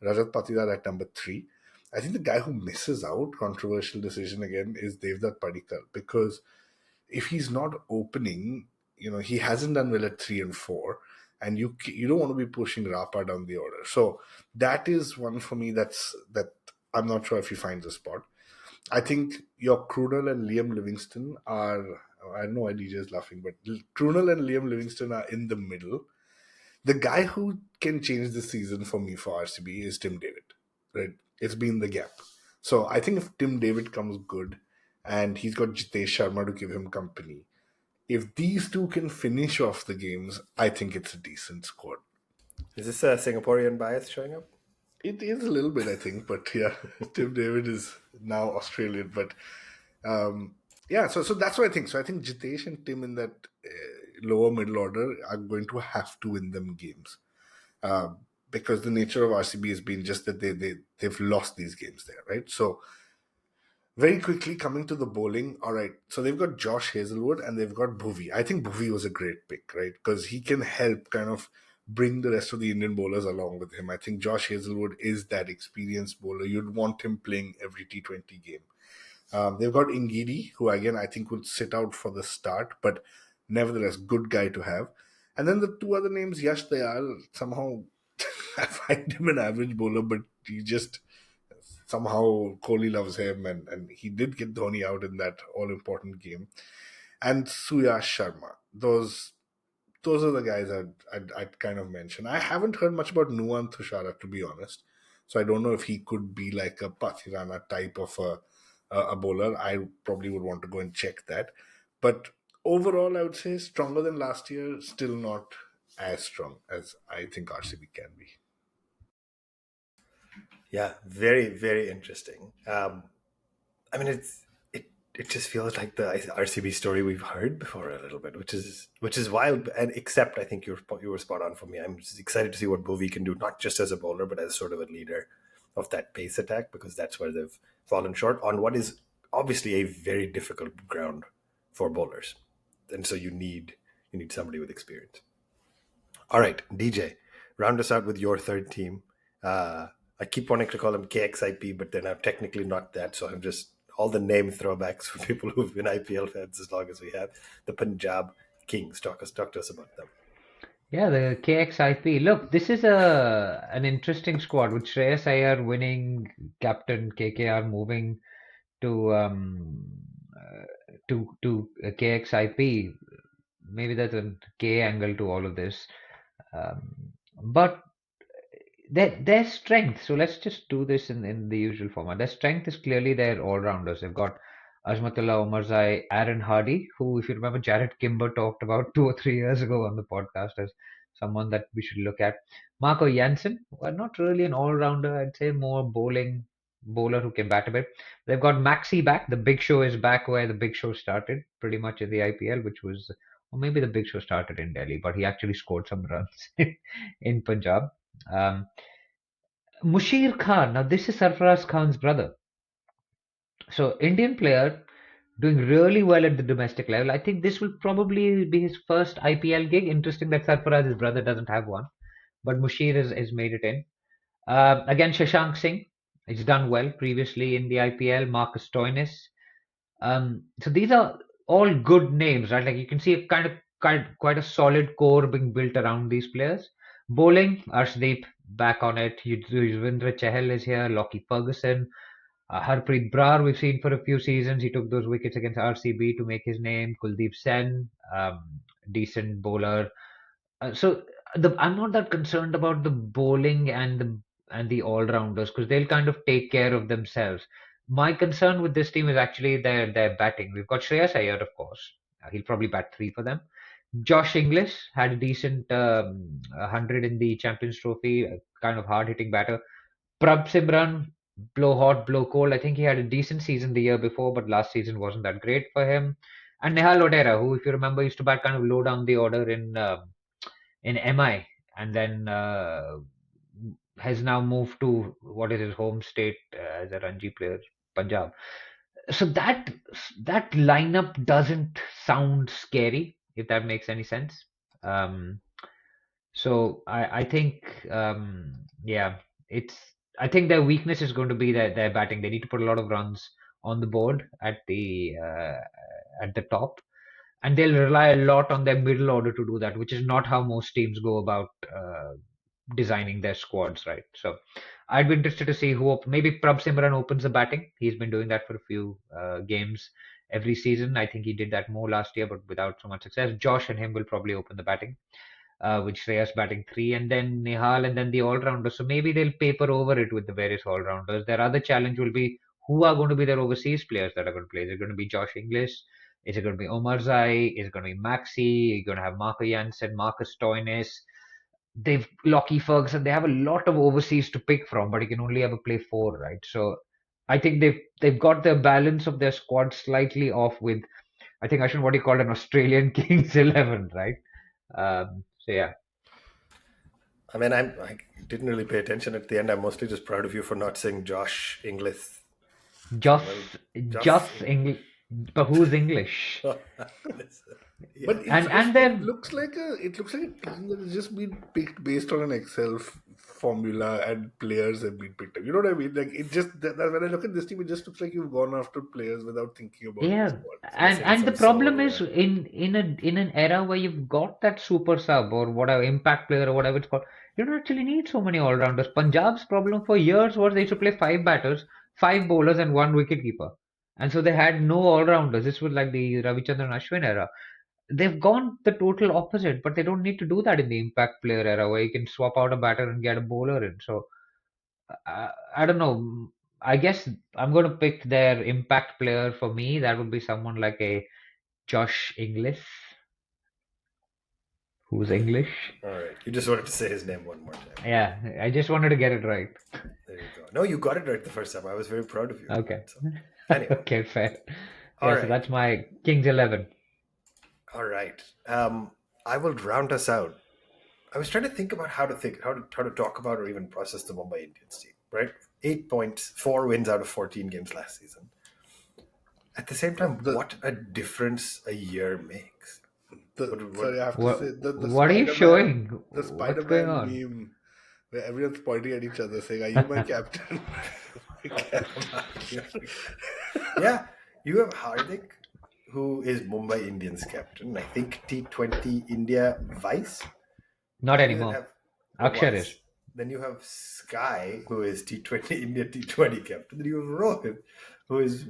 [SPEAKER 2] Rajat Patidar at number 3. I think the guy who misses out, controversial decision again, is Devdutt Padikkal, because if he's not opening, he hasn't done well at 3 and 4, and you don't want to be pushing Rapa down the order. So that is one for me. That I'm not sure if he finds a spot. I think your Krunal and Liam Livingston are. I don't know why DJ is laughing, but Krunal and Liam Livingston are in the middle. The guy who can change the season for me for RCB is Tim David. Right? It's been the gap. So I think if Tim David comes good, and he's got Jitesh Sharma to give him company, if these two can finish off the games, I think it's a decent squad.
[SPEAKER 1] Is this a Singaporean bias showing up?
[SPEAKER 2] It is a little bit, I think, but yeah, Tim David is now Australian, but yeah, so that's what I think. So I think Jitesh and Tim in that lower middle order are going to have to win them games, because the nature of RCB has been just that they've lost these games there, right? So very quickly coming to the bowling. All right, so they've got Josh Hazelwood and they've got Bhuvi. I think Bhuvi was a great pick, right? Because he can help kind of bring the rest of the Indian bowlers along with him. I think Josh Hazelwood is that experienced bowler. You'd want him playing every T20 game. They've got Ingidi, who again I think would sit out for the start, but nevertheless, good guy to have. And then the two other names, Yash Dayal, somehow I find him an average bowler, but he just somehow Kohli loves him, and he did get Dhoni out in that all-important game. And Suyash Sharma. Those are the guys I'd kind of mention. I haven't heard much about Nuwan Thushara, to be honest. So I don't know if he could be like a Pathirana type of a bowler. I probably would want to go and check that. But overall, I would say stronger than last year, still not as strong as I think RCB can be.
[SPEAKER 1] Yeah, very, very interesting. I mean, it just feels like the RCB story we've heard before a little bit, which is wild. And except I think you were spot on for me. I'm just excited to see what Bhuvi can do, not just as a bowler, but as sort of a leader of that pace attack, because that's where they've fallen short on what is obviously a very difficult ground for bowlers, and so you need somebody with experience. All right, DJ, round us out with your third team. I keep wanting to call them KXIP, but they're now technically not that. So I'm just all the name throwbacks for people who've been IPL fans as long as we have. The Punjab Kings. Talk to us about them.
[SPEAKER 3] Yeah, the KXIP. Look, this is an interesting squad with Shreyas Iyer winning, captain KKR moving to KXIP. Maybe there's a K angle to all of this, but their strength. So let's just do this in the usual format. Their strength is clearly their all rounders. They've got Azmatullah Omarzai, Aaron Hardy, who, if you remember, Jared Kimber talked about 2 or 3 years ago on the podcast as someone that we should look at. Marco Jansen, well, not really an all rounder. I'd say more bowler who can bat a bit. They've got Maxi back. The Big Show is back where the Big Show started, pretty much in the IPL, which was, or maybe the Big Show started in Delhi, but he actually scored some runs in Punjab. Um, Mushir Khan. Now, this is Sarfaraz Khan's brother. So, Indian player doing really well at the domestic level. I think this will probably be his first IPL gig. Interesting that Sarfaraz's brother doesn't have one, but Mushir has made it in. Again, Shashank Singh. He's done well previously in the IPL. Marcus Stoinis. So these are all good names, right? Like you can see a quite a solid core being built around these players. Bowling, Arshdeep back on it. Yuzvendra Chahal is here. Lockie Ferguson. Harpreet Brar we've seen for a few seasons. He took those wickets against RCB to make his name. Kuldeep Sen, decent bowler. So I'm not that concerned about the bowling and the all rounders because they'll kind of take care of themselves. My concern with this team is actually their batting. We've got Shreyas Iyer, of course. He'll probably bat 3 for them. Josh Inglis had a decent 100 in the Champions Trophy, a kind of hard hitting batter. Prab Simran, blow hot, blow cold. I think he had a decent season the year before, but last season wasn't that great for him. And Nehal Odera, who, if you remember, used to bat kind of low down the order in MI, and then has now moved to what is his home state as a Ranji player, Punjab. So that lineup doesn't sound scary, if that makes any sense. Um, so I think yeah, it's I think their weakness is going to be their batting. They need to put a lot of runs on the board at the top, and they'll rely a lot on their middle order to do that, which is not how most teams go about designing their squads, right? So I'd be interested to see maybe Prab Simran opens the batting. He's been doing that for a few games every season. I think he did that more last year, but without so much success. Josh and him will probably open the batting, with Shreyas batting three, and then Nihal, and then the all-rounders. So maybe they'll paper over it with the various all-rounders. Their other challenge will be who are going to be their overseas players that are going to play. Is it going to be Josh Inglis? Is it going to be Omar Zai? Is it going to be Maxi? Are you going to have Marco Jansen, Marcus Stoinis? They've Lockie Ferguson. They have a lot of overseas to pick from, but you can only ever play four, right? So I think they've got the balance of their squad slightly off with, I think, Ashwin, what you call an Australian Kings 11, right? So yeah.
[SPEAKER 1] I mean, I didn't really pay attention at the end. I'm mostly just proud of you for not saying Josh Inglis.
[SPEAKER 3] Just
[SPEAKER 1] Just
[SPEAKER 3] English, but who's English?
[SPEAKER 1] Yeah.
[SPEAKER 2] But
[SPEAKER 3] And
[SPEAKER 2] it
[SPEAKER 3] then
[SPEAKER 2] looks like a team that has just been picked based on an Excel formula, and players have been picked up. You know what I mean? Like it just that when I look at this team, it just looks like you've gone after players without thinking about the
[SPEAKER 3] yeah,
[SPEAKER 2] squad.
[SPEAKER 3] and
[SPEAKER 1] Missing
[SPEAKER 3] the
[SPEAKER 1] some
[SPEAKER 3] problem
[SPEAKER 1] soul.
[SPEAKER 3] is in an era where you've got that super sub or whatever impact player or whatever it's called, you don't actually need so many all rounders. Punjab's problem for years was they used to play five batters, five bowlers, and one wicket keeper, and so they had no all rounders. This was like the Ravichandran Ashwin era. They've gone the total opposite, but they don't need to do that in the impact player era where you can swap out a batter and get a bowler in. So I don't know. I guess I'm going to pick their impact player for me. That would be someone like a Josh Inglis, who's English.
[SPEAKER 1] All right. You just wanted to say his name one more time.
[SPEAKER 3] Yeah, I just wanted to get it right.
[SPEAKER 1] There you go. No, you got it right the first time. I was very proud of you.
[SPEAKER 3] Okay.
[SPEAKER 1] So, anyway.
[SPEAKER 3] Okay, fair.
[SPEAKER 1] All
[SPEAKER 3] Yeah, so
[SPEAKER 1] right.
[SPEAKER 3] that's my Kings 11.
[SPEAKER 1] All right. I will round us out. I was trying to think about how to talk about or even process the Mumbai Indians team, right? 8 points, 4 wins out of 14 games last season. At the same time, what a difference a year makes.
[SPEAKER 2] Sorry, I have to
[SPEAKER 3] What,
[SPEAKER 2] say the
[SPEAKER 3] what are you showing?
[SPEAKER 2] the
[SPEAKER 3] What's going
[SPEAKER 2] Spider-Man
[SPEAKER 3] on?
[SPEAKER 2] meme where everyone's pointing at each other saying, "Are you my captain?" My captain.
[SPEAKER 1] Yeah, you have Hardik, who is Mumbai Indians captain. I think T20 India vice.
[SPEAKER 3] Not
[SPEAKER 1] You then
[SPEAKER 3] anymore.
[SPEAKER 1] have
[SPEAKER 3] Akshar
[SPEAKER 1] vice.
[SPEAKER 3] is.
[SPEAKER 1] Then you have Sky, who is T20 India T20 captain. Then you have Rohit, who is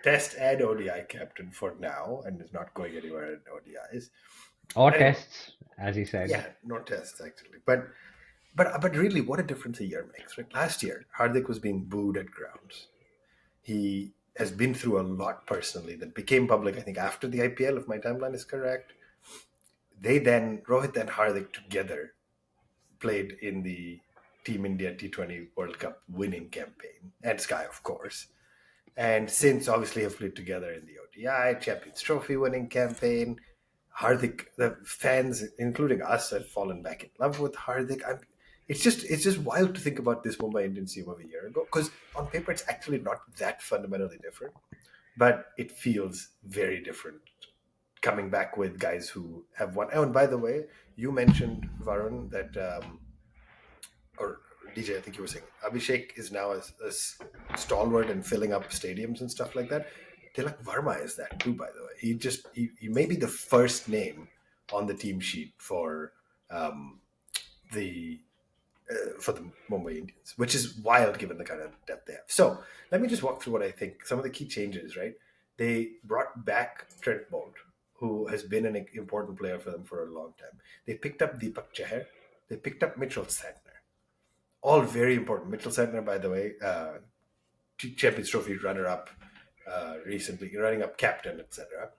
[SPEAKER 1] Test and ODI captain for now, and is not going anywhere in ODIs.
[SPEAKER 3] Or
[SPEAKER 1] Anyway,
[SPEAKER 3] tests, as he said.
[SPEAKER 1] yeah, no tests actually, but really, what a difference a year makes, right? Last year, Hardik was being booed at grounds. He has been through a lot personally that became public, I think, after the IPL, if my timeline is correct. Rohit and Hardik together played in the Team India T20 World Cup winning campaign, and Sky, of course. And since obviously have played together in the ODI, Champions Trophy winning campaign. Hardik, the fans, including us, have fallen back in love with Hardik. It's just wild to think about this Mumbai Indians team of a year ago, because on paper it's actually not that fundamentally different, but it feels very different coming back with guys who have won. Oh, and by the way, you mentioned, Varun, that or DJ, I think you were saying Abhishek is now a stalwart and filling up stadiums and stuff like that. Tilak Varma is that too, by the way. He may be the first name on the team sheet the for the Mumbai Indians, which is wild given the kind of depth they have. So let me just walk through what I think. Some of the key changes, right? They brought back Trent Bolt, who has been an important player for them for a long time. They picked up Deepak Chahar. They picked up Mitchell Santner. All very important. Mitchell Santner, by the way, Champions Trophy runner-up recently, running up captain, etc.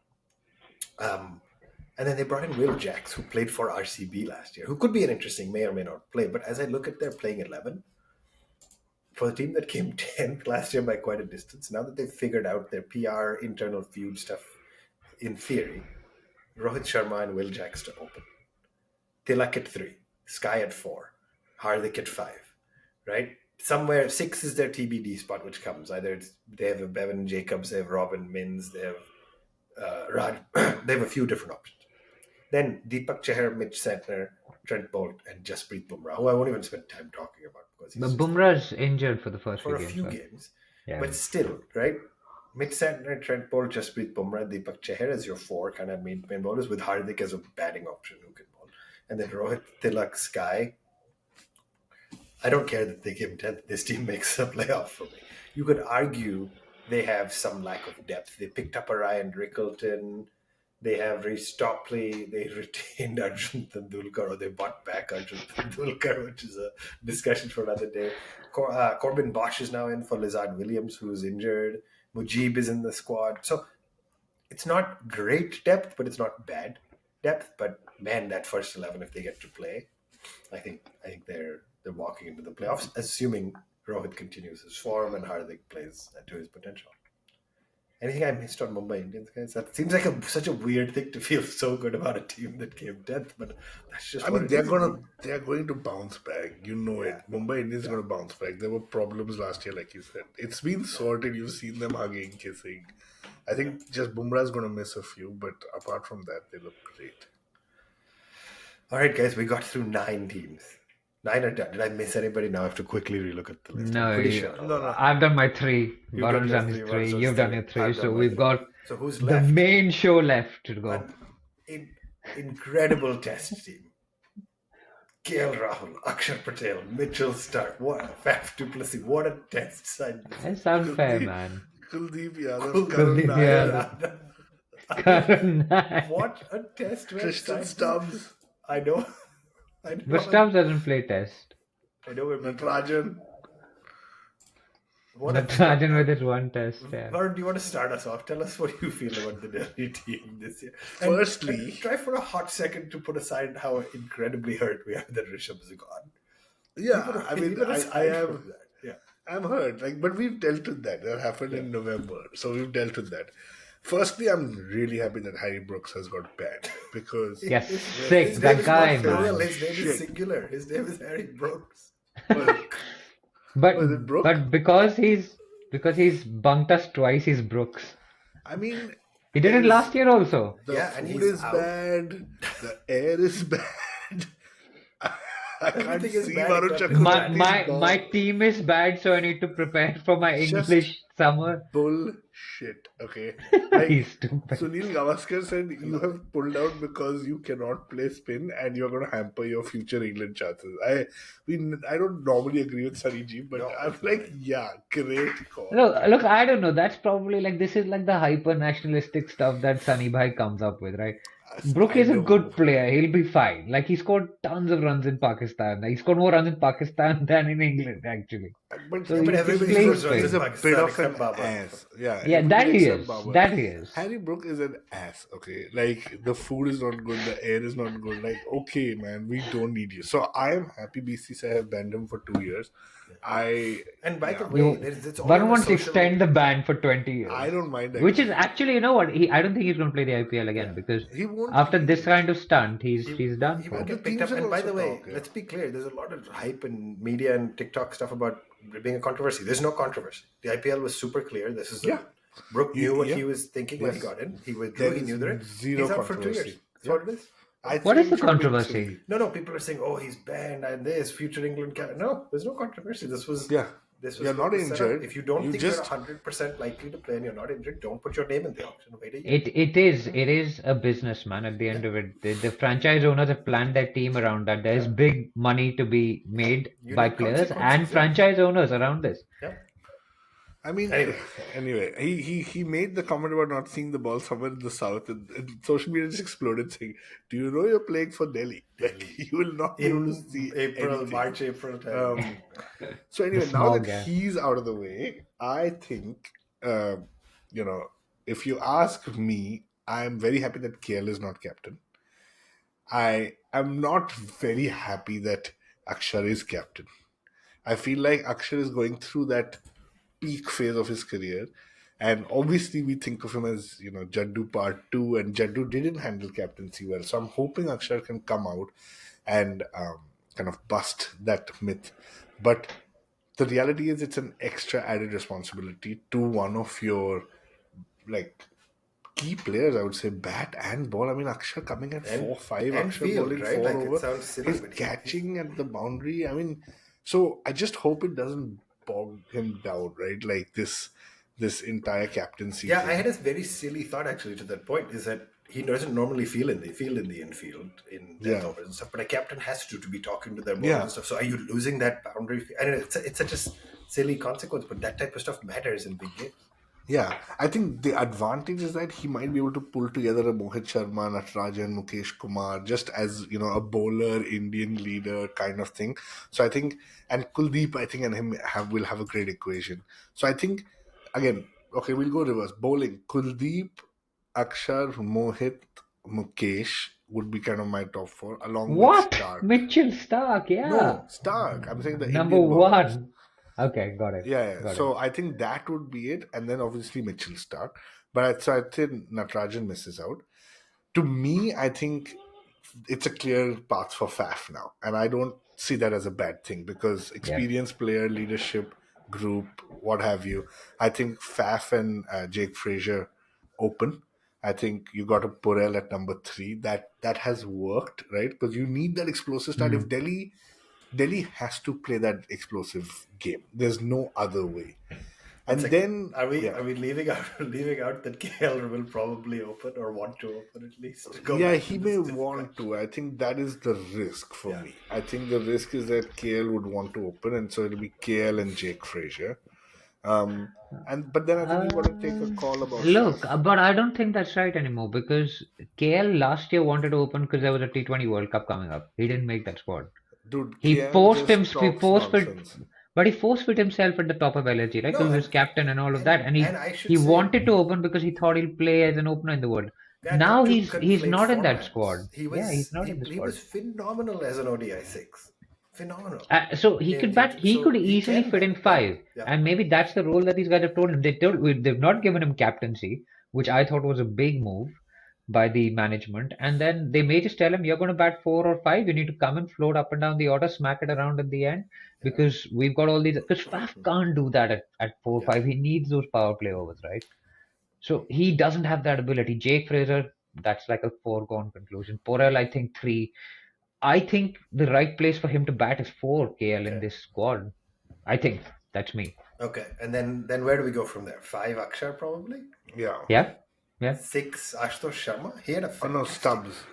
[SPEAKER 1] And then they brought in Will Jacks, who played for RCB last year, who could be an interesting, may or may not play. But as I look at their playing 11, for the team that came 10th last year by quite a distance, now that they've figured out their PR internal feud stuff, in theory, Rohit Sharma and Will Jacks to open. Tilak at 3, Sky at 4, Hardik at 5, right? Somewhere 6 is their TBD spot, which comes. Either they have a Bevan Jacobs, they have Robin Mins, they have Raj, they have a few different options. Then Deepak Chahar, Mitch Santner, Trent Bolt, and Jasprit Bumrah, who I won't even spend time talking about because he's
[SPEAKER 3] But Bumrah's injured for the first
[SPEAKER 1] for
[SPEAKER 3] few
[SPEAKER 1] a
[SPEAKER 3] games.
[SPEAKER 1] few
[SPEAKER 3] right?
[SPEAKER 1] games.
[SPEAKER 3] Yeah.
[SPEAKER 1] But still, right? Mitch Santner, Trent Bolt, Jasprit Bumrah, Deepak Chahar as your 4 kind of main bowlers, with Hardik as a batting option who can bowl. And then Rohit, Tilak, Sky. I don't care that they came 10th. This team makes a playoff for me. You could argue they have some lack of depth. They picked up a Ryan Rickleton. They have Reece Topley. They retained Arjun Tendulkar, or they bought back Arjun Tendulkar, which is a discussion for another day. Corbin Bosch is now in for Lizard Williams, who's injured. Mujib is in the squad. So it's not great depth, but it's not bad depth. But man, that first 11, if they get to play, I think they're walking into the playoffs, assuming Rohit continues his form and Hardik plays to his potential. Anything I missed on Mumbai Indians, guys? That seems like such a weird thing to feel so good about a team that came 10th, but that's just.
[SPEAKER 2] I mean, they're going to bounce back. You know it. Mumbai Indians are going to bounce back. There were problems last year, like you said. It's been sorted. You've seen them hugging, kissing. I think just Bumrah's going to miss a few, but apart from that, they look great.
[SPEAKER 1] All right, guys, we got through 9 teams. 9 are done. Did I miss anybody? Now I have to quickly relook at the list.
[SPEAKER 3] No,
[SPEAKER 1] I'm pretty sure.
[SPEAKER 2] No.
[SPEAKER 3] I've done my 3.
[SPEAKER 1] You've
[SPEAKER 3] Varun's
[SPEAKER 1] done
[SPEAKER 3] done
[SPEAKER 1] your
[SPEAKER 3] his
[SPEAKER 1] 3,
[SPEAKER 3] 3.
[SPEAKER 1] Varun's
[SPEAKER 3] You've done
[SPEAKER 1] 3.
[SPEAKER 3] your 3.
[SPEAKER 1] I've
[SPEAKER 3] So
[SPEAKER 1] done my
[SPEAKER 3] we've
[SPEAKER 1] 3.
[SPEAKER 3] got
[SPEAKER 1] So who's
[SPEAKER 3] the
[SPEAKER 1] left?
[SPEAKER 3] main show left to go.
[SPEAKER 1] An incredible test team. KL Rahul, Akshar Patel, Mitchell Stark, Faf du Plessis, what a test side.
[SPEAKER 3] That's unfair, man.
[SPEAKER 2] Kuldeep Yadav,
[SPEAKER 3] Kuldeep
[SPEAKER 2] Karun Nair,
[SPEAKER 3] Karan Nair.
[SPEAKER 1] What a test match
[SPEAKER 2] Tristan
[SPEAKER 1] side.
[SPEAKER 2] Stubbs,
[SPEAKER 1] I know.
[SPEAKER 3] But Stubbs doesn't play test.
[SPEAKER 1] I know we're
[SPEAKER 2] Natarajan.
[SPEAKER 3] Natarajan with his 1 test. Yeah.
[SPEAKER 1] Varun, do you want to start us off? Tell us what you feel about the Delhi team this year.
[SPEAKER 2] Firstly,
[SPEAKER 1] try for a hot second to put aside how incredibly hurt we are that Rishabh's gone.
[SPEAKER 2] yeah, I mean, I am.
[SPEAKER 1] Yeah.
[SPEAKER 2] I'm hurt, but we've dealt with that. That happened in November, so we've dealt with that. Firstly, I'm really happy that Harry Brooks has got banned because
[SPEAKER 3] Yes,
[SPEAKER 1] His
[SPEAKER 3] sick.
[SPEAKER 1] name
[SPEAKER 3] That
[SPEAKER 1] is
[SPEAKER 3] guy,
[SPEAKER 1] not plural,
[SPEAKER 3] man.
[SPEAKER 1] his name is singular. His name is Harry Brooks.
[SPEAKER 2] Was it Brooke?
[SPEAKER 3] But because he's bunked us twice, he's Brooks.
[SPEAKER 2] I mean,
[SPEAKER 3] He did it last year also.
[SPEAKER 2] the
[SPEAKER 1] and
[SPEAKER 2] food
[SPEAKER 1] he's
[SPEAKER 2] is
[SPEAKER 1] out.
[SPEAKER 2] bad, the air is bad. I can't
[SPEAKER 1] Everything is
[SPEAKER 2] see
[SPEAKER 1] bad
[SPEAKER 2] Varun
[SPEAKER 1] except
[SPEAKER 2] Chakraborty's
[SPEAKER 3] My
[SPEAKER 2] ball.
[SPEAKER 3] team is bad, so I need to prepare for my
[SPEAKER 2] Just-
[SPEAKER 3] English summer.
[SPEAKER 2] Bullshit, okay?
[SPEAKER 3] He's stupid.
[SPEAKER 2] Sunil Gavaskar said you have pulled out because you cannot play spin and you're going to hamper your future England chances. I don't normally agree with Sunny G, but
[SPEAKER 1] No,
[SPEAKER 2] I'm like, yeah, great call.
[SPEAKER 3] Look, I don't know. That's probably this is the hyper nationalistic stuff that Sunny Bhai comes up with, right? Brook is a good player. He'll be fine. He scored tons of runs in Pakistan. He scored more runs in Pakistan than in England, actually.
[SPEAKER 2] But,
[SPEAKER 3] So
[SPEAKER 2] yeah,
[SPEAKER 3] he
[SPEAKER 2] but
[SPEAKER 1] everybody
[SPEAKER 3] plays
[SPEAKER 1] scores runs
[SPEAKER 3] great.
[SPEAKER 2] he's a
[SPEAKER 1] Pakistan
[SPEAKER 2] bit of
[SPEAKER 1] except
[SPEAKER 2] an
[SPEAKER 1] Babar.
[SPEAKER 2] ass. Yeah,
[SPEAKER 3] Yeah, that
[SPEAKER 2] everybody
[SPEAKER 3] he
[SPEAKER 2] except
[SPEAKER 3] is.
[SPEAKER 2] Babar.
[SPEAKER 3] That he is.
[SPEAKER 2] Harry Brook is an ass, okay? The food is not good, the air is not good. Okay, man, we don't need you. So I am happy BCCI have banned him for 2 years.
[SPEAKER 1] And by the way,
[SPEAKER 3] You,
[SPEAKER 1] it's all
[SPEAKER 3] Varun wants to
[SPEAKER 1] social-
[SPEAKER 3] extend the ban for 20 years.
[SPEAKER 2] I don't mind.
[SPEAKER 3] Which is actually, you know what? I don't think he's going to play the IPL again because
[SPEAKER 2] He won't.
[SPEAKER 3] after this kind of stunt, he's done.
[SPEAKER 1] He
[SPEAKER 3] for.
[SPEAKER 1] won't get
[SPEAKER 2] The
[SPEAKER 1] picked up.
[SPEAKER 2] teams
[SPEAKER 1] And
[SPEAKER 2] will
[SPEAKER 1] by the
[SPEAKER 2] also
[SPEAKER 1] way,
[SPEAKER 2] talk, yeah.
[SPEAKER 1] let's be clear. There's a lot of hype in media and TikTok stuff about it being a controversy. There's no controversy. The IPL was super clear. This is Brooke knew what he was thinking when he got in. He withdrew.
[SPEAKER 2] There
[SPEAKER 1] He
[SPEAKER 2] is
[SPEAKER 1] knew that.
[SPEAKER 2] zero
[SPEAKER 1] He's out for 2 years.
[SPEAKER 2] controversy.
[SPEAKER 1] That's what it is.
[SPEAKER 3] What is the
[SPEAKER 2] think it should be
[SPEAKER 3] controversy?
[SPEAKER 2] 3.
[SPEAKER 1] No, people are saying, "Oh, he's banned and this future England." No, there's no controversy. This was
[SPEAKER 2] Yeah.
[SPEAKER 1] This was
[SPEAKER 2] You're not
[SPEAKER 1] set up.
[SPEAKER 2] injured.
[SPEAKER 1] If you don't
[SPEAKER 2] You
[SPEAKER 1] think
[SPEAKER 2] just-
[SPEAKER 1] you're 100% likely to play and you're not injured, don't put your name in the auction. Wait a year.
[SPEAKER 3] It is a business, man. At the end of it, the franchise owners have planned their team around that. There's big money to be made
[SPEAKER 1] You
[SPEAKER 3] by
[SPEAKER 1] need
[SPEAKER 3] players
[SPEAKER 1] consequences,
[SPEAKER 3] and
[SPEAKER 1] yeah.
[SPEAKER 3] franchise owners around this.
[SPEAKER 1] Yeah.
[SPEAKER 2] I mean, anyway, he made the comment about not seeing the ball somewhere in the south, and social media just exploded saying, "Do you know you're playing for Delhi? You will not be able to see anything."
[SPEAKER 1] March, April time.
[SPEAKER 2] So anyway,
[SPEAKER 3] The
[SPEAKER 2] now
[SPEAKER 3] smog,
[SPEAKER 2] that
[SPEAKER 3] yeah.
[SPEAKER 2] he's out of the way, I think, if you ask me, I am very happy that KL is not captain. I am not very happy that Akshar is captain. I feel like Akshar is going through that peak phase of his career. And obviously, we think of him as, Jaddu Part 2, and Jaddu didn't handle captaincy well. So I'm hoping Akshar can come out and kind of bust that myth. But the reality is, it's an extra added responsibility to one of your, like, key players, I would say, bat and ball. I mean, Akshar coming at 4-5,
[SPEAKER 1] and
[SPEAKER 2] Akshar
[SPEAKER 1] field,
[SPEAKER 2] bowling
[SPEAKER 1] right?
[SPEAKER 2] 4
[SPEAKER 1] Like, it
[SPEAKER 2] over.
[SPEAKER 1] sounds silly,
[SPEAKER 2] He's
[SPEAKER 1] but
[SPEAKER 2] catching at the boundary. I mean, so I just hope it doesn't bog him down, right? Like this entire captaincy.
[SPEAKER 1] Yeah,
[SPEAKER 2] thing.
[SPEAKER 1] I had a very silly thought actually to that point, is that he doesn't normally field in the infield in death overs and stuff, but a captain has to be talking to their bowlers and stuff. So are you losing that boundary? I know it's such a silly consequence, but that type of stuff matters in big games.
[SPEAKER 2] Yeah, I think the advantage is that he might be able to pull together a Mohit Sharma, Natarajan, Mukesh Kumar, just as, a bowler, Indian leader kind of thing. So I think, and Kuldeep, I think, and him will have a great equation. So I think, again, okay, we'll go reverse. Bowling, Kuldeep, Akshar, Mohit, Mukesh would be kind of my top 4, along with Stark.
[SPEAKER 3] Mitchell Stark, yeah.
[SPEAKER 2] No, Stark. I'm saying the
[SPEAKER 3] number
[SPEAKER 2] Indian bowlers.
[SPEAKER 3] 1. Okay, got it.
[SPEAKER 2] Yeah.
[SPEAKER 3] Got
[SPEAKER 2] So
[SPEAKER 3] it.
[SPEAKER 2] I think that would be it, and then obviously Mitchell Stark. But I think Natarajan misses out. To me, I think it's a clear path for Faf now, and I don't see that as a bad thing because experienced player, leadership, group, what have you. I think Faf and Jake Frazier open. I think you got a Purell at number 3. That has worked, right? Because you need that explosive start. If Delhi has to play that explosive game. There's no other way. And then
[SPEAKER 1] are we leaving out that KL will probably open or want to open at least?
[SPEAKER 2] He may want to. I think that is the risk for me. I think the risk is that KL would want to open, and so it'll be KL and Jake Frazier. But then I think you got to take a call about.
[SPEAKER 3] Look, but I don't think that's right anymore because KL last year wanted to open because there was a T20 World Cup coming up. He didn't make that squad.
[SPEAKER 2] Dude,
[SPEAKER 3] he
[SPEAKER 2] KL
[SPEAKER 3] forced
[SPEAKER 2] nonsense.
[SPEAKER 3] But he forced fit himself at the top of LSG, right? Because he was captain and all of that, and he wanted to open because he thought he'll play as an opener in the world. Now he's not in that squad. He's not in the squad.
[SPEAKER 1] He was phenomenal as an ODI 6. Phenomenal.
[SPEAKER 3] So he could bat. He could easily fit in 5, and maybe that's the role that these guys have told him. They've not given him captaincy, which I thought was a big move by the management, and then they may just tell him, you're going to bat 4 or 5, you need to come and float up and down the order, smack it around at the end, because we've got all these, because Faf can't do that at 4 or 5. He needs those power play overs, right? So he doesn't have that ability. Jake Fraser, that's like a foregone conclusion. Porel, I think 3. I think the right place for him to bat is 4, KL, in this squad. I think that's me.
[SPEAKER 1] Okay, and then where do we go from there? 5 Akshar probably.
[SPEAKER 3] Yeah.
[SPEAKER 1] 6 Ashutosh Sharma. He had a
[SPEAKER 2] Stubbs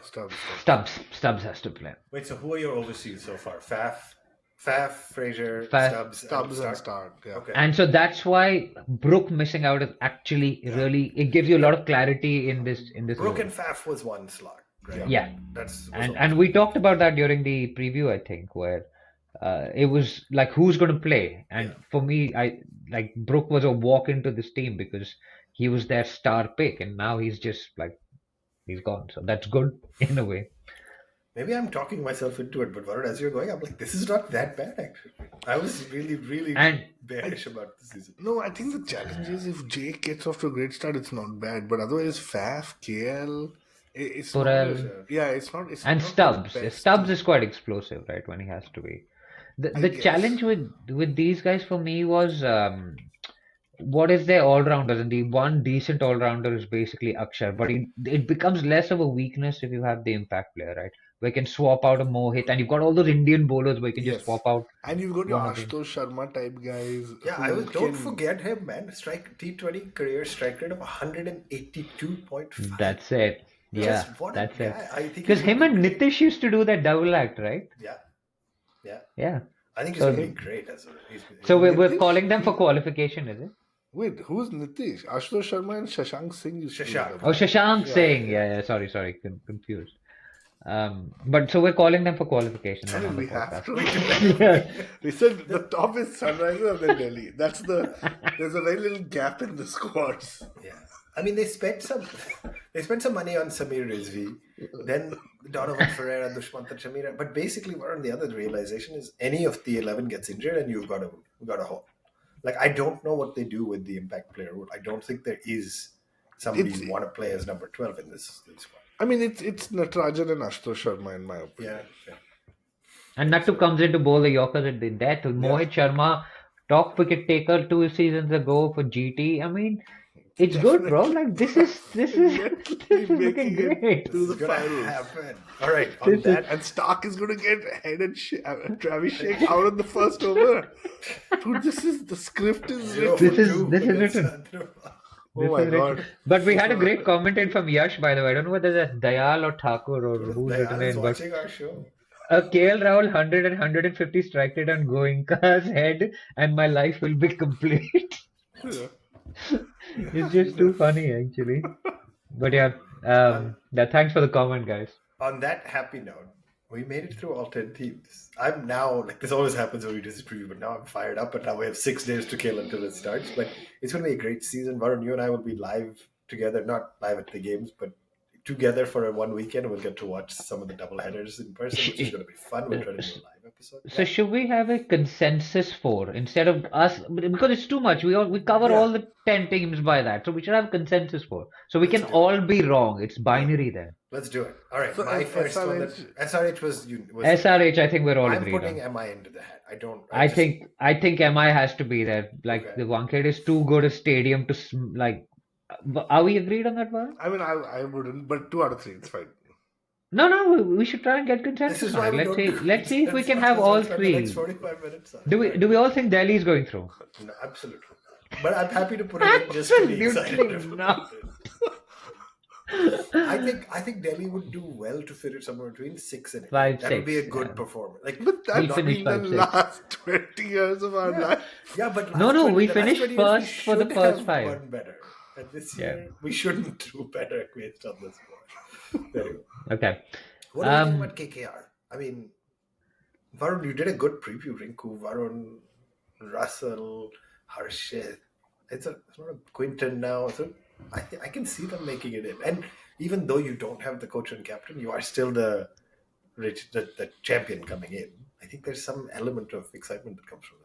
[SPEAKER 3] has to play.
[SPEAKER 1] Wait, so who are your overseas so far? Faf, Frazier, Stubbs
[SPEAKER 2] and Stark. Yeah.
[SPEAKER 3] Okay. And so that's why Brook missing out is actually really, it gives you a lot of clarity in this.
[SPEAKER 1] Brook and Faf was one slot, right?
[SPEAKER 3] Yeah. And we talked about that during the preview, I think, where it was like who's going to play, and for me, Brook was a walk into this team because he was their star pick, and now he's just he's gone. So that's good in a way.
[SPEAKER 1] Maybe I'm talking myself into it, but Varun, as you're going, I'm like, this is not that bad actually. I was really, really bearish about the season.
[SPEAKER 2] No, I think the challenge is if Jake gets off to a great start, it's not bad. But otherwise, Faf, KL, it's
[SPEAKER 3] Purell,
[SPEAKER 2] it's not.
[SPEAKER 3] And Stubbs. Stubbs is quite explosive, right? When he has to be. The challenge with these guys for me was what is their all-rounders, and the one decent all-rounder is basically Akshar, but it becomes less of a weakness if you have the impact player, right? Where you can swap out a Mohit, and you've got all those Indian bowlers where you can just swap out.
[SPEAKER 2] And you've got your Ashutosh Sharma type guys.
[SPEAKER 1] Yeah, don't forget him, man. T20 career strike rate of 182.5.
[SPEAKER 3] That's it. Yeah, that's it. Because him and
[SPEAKER 1] great.
[SPEAKER 3] Nitish used to do that double act, right?
[SPEAKER 1] Yeah. I think he's going to be great.
[SPEAKER 3] So we're calling them for qualification, is it?
[SPEAKER 2] Wait, who's Nitish? Ashutosh Sharma and Shashank Singh used to do that.
[SPEAKER 3] Oh, Shashank Singh. Yeah. Sorry. Confused. But so we're calling them for qualification.
[SPEAKER 2] We have to. We said the top is Sunrisers and then Delhi. There's a very little gap in the squads.
[SPEAKER 1] Yeah. I mean, they spent some money on Samir Rizvi, then Donovan Ferreira, Dushmanta Chamira. But basically, what the other realization is any of the 11 gets injured and you've got a hole. Like, I don't know what they do with the impact player rule. I don't think there is somebody
[SPEAKER 2] It's,
[SPEAKER 1] you want to play as number 12 in this squad.
[SPEAKER 2] I mean, it's Natarajan and Ashutosh Sharma in my opinion.
[SPEAKER 1] Yeah.
[SPEAKER 3] And Nattu comes in to bowl the Yorkers at the death. Mohit Sharma, top wicket taker 2 seasons ago for GT. I mean, it's good, bro. Like this is looking
[SPEAKER 2] making it
[SPEAKER 3] great.
[SPEAKER 2] to the
[SPEAKER 1] It's gonna
[SPEAKER 2] finals.
[SPEAKER 1] happen. All right, on that.
[SPEAKER 2] And Stark is going to get headed Travis Sheikh out in the first over. Dude, the script is
[SPEAKER 1] Zero
[SPEAKER 2] written.
[SPEAKER 1] for
[SPEAKER 3] This is
[SPEAKER 1] two
[SPEAKER 3] written.
[SPEAKER 1] against Andhra.
[SPEAKER 2] Oh my god.
[SPEAKER 3] But we had a great comment in from Yash, by the way. I don't know whether that's Dayal or Thakur or who's
[SPEAKER 1] Dayal
[SPEAKER 3] written
[SPEAKER 1] is
[SPEAKER 3] in, but
[SPEAKER 1] watching our show.
[SPEAKER 3] KL Rahul 100 and 150 strike rate on Goenka's head, and my life will be complete. It's just too funny, actually. But yeah, thanks for the comment, guys.
[SPEAKER 1] On that happy note, we made it through all 10 teams. I'm now, like, this always happens when we do this preview, but now I'm fired up, and now we have 6 days to kill until it starts. But it's going to be a great season. Varun, you and I will be live together, not live at the games, but together for one weekend. We'll get to watch some of the double headers in person, which is going to be fun. We'll try to do a live episode.
[SPEAKER 3] So should we have a consensus for instead of us, because it's too much. We cover all the 10 teams by that, so we should have a consensus for. So we can all be wrong. It's binary then.
[SPEAKER 1] Let's do it. All right.
[SPEAKER 2] So
[SPEAKER 1] My first one. SRH was
[SPEAKER 3] SRH. I think we're all
[SPEAKER 1] I'm
[SPEAKER 3] agreed
[SPEAKER 1] putting
[SPEAKER 3] on.
[SPEAKER 1] MI into the hat.
[SPEAKER 3] I think MI has to be there. Like the Wankhede is too good a stadium to like. Are we agreed on that one?
[SPEAKER 2] I mean, I wouldn't, but 2 out of 3, it's fine.
[SPEAKER 3] No, we should try and get consensus.
[SPEAKER 1] This is why
[SPEAKER 3] on it.
[SPEAKER 1] we
[SPEAKER 3] Let's see if we can
[SPEAKER 1] Let's
[SPEAKER 3] have all
[SPEAKER 1] spend the
[SPEAKER 3] 3.
[SPEAKER 1] next 45 minutes.
[SPEAKER 3] Do we all think Delhi is going through?
[SPEAKER 1] No, absolutely. But I'm happy to put it in just to be excited.
[SPEAKER 3] Absolutely not.
[SPEAKER 1] I think Delhi would do well to fit it somewhere between 6 and 8.
[SPEAKER 3] 5,
[SPEAKER 1] That would be a
[SPEAKER 3] 6,
[SPEAKER 1] good
[SPEAKER 3] yeah.
[SPEAKER 1] performance. Like,
[SPEAKER 2] But that's
[SPEAKER 3] finished
[SPEAKER 2] been the
[SPEAKER 3] 5, 6.
[SPEAKER 2] last 20 years of our life.
[SPEAKER 1] yeah, but
[SPEAKER 3] We
[SPEAKER 1] the last
[SPEAKER 3] finished
[SPEAKER 1] 20 years,
[SPEAKER 3] first for the
[SPEAKER 1] should
[SPEAKER 3] first
[SPEAKER 1] have
[SPEAKER 3] 5.
[SPEAKER 1] done better. And this year, we shouldn't do better based on this one. Anyway.
[SPEAKER 3] Okay.
[SPEAKER 1] What do you think about KKR? I mean, Varun, you did a good preview, Rinku, Varun, Russell, Harshit. It's not a Quinton now. So I can see them making it in. And even though you don't have the coach and captain, you are still the champion coming in. I think there's some element of excitement that comes from that.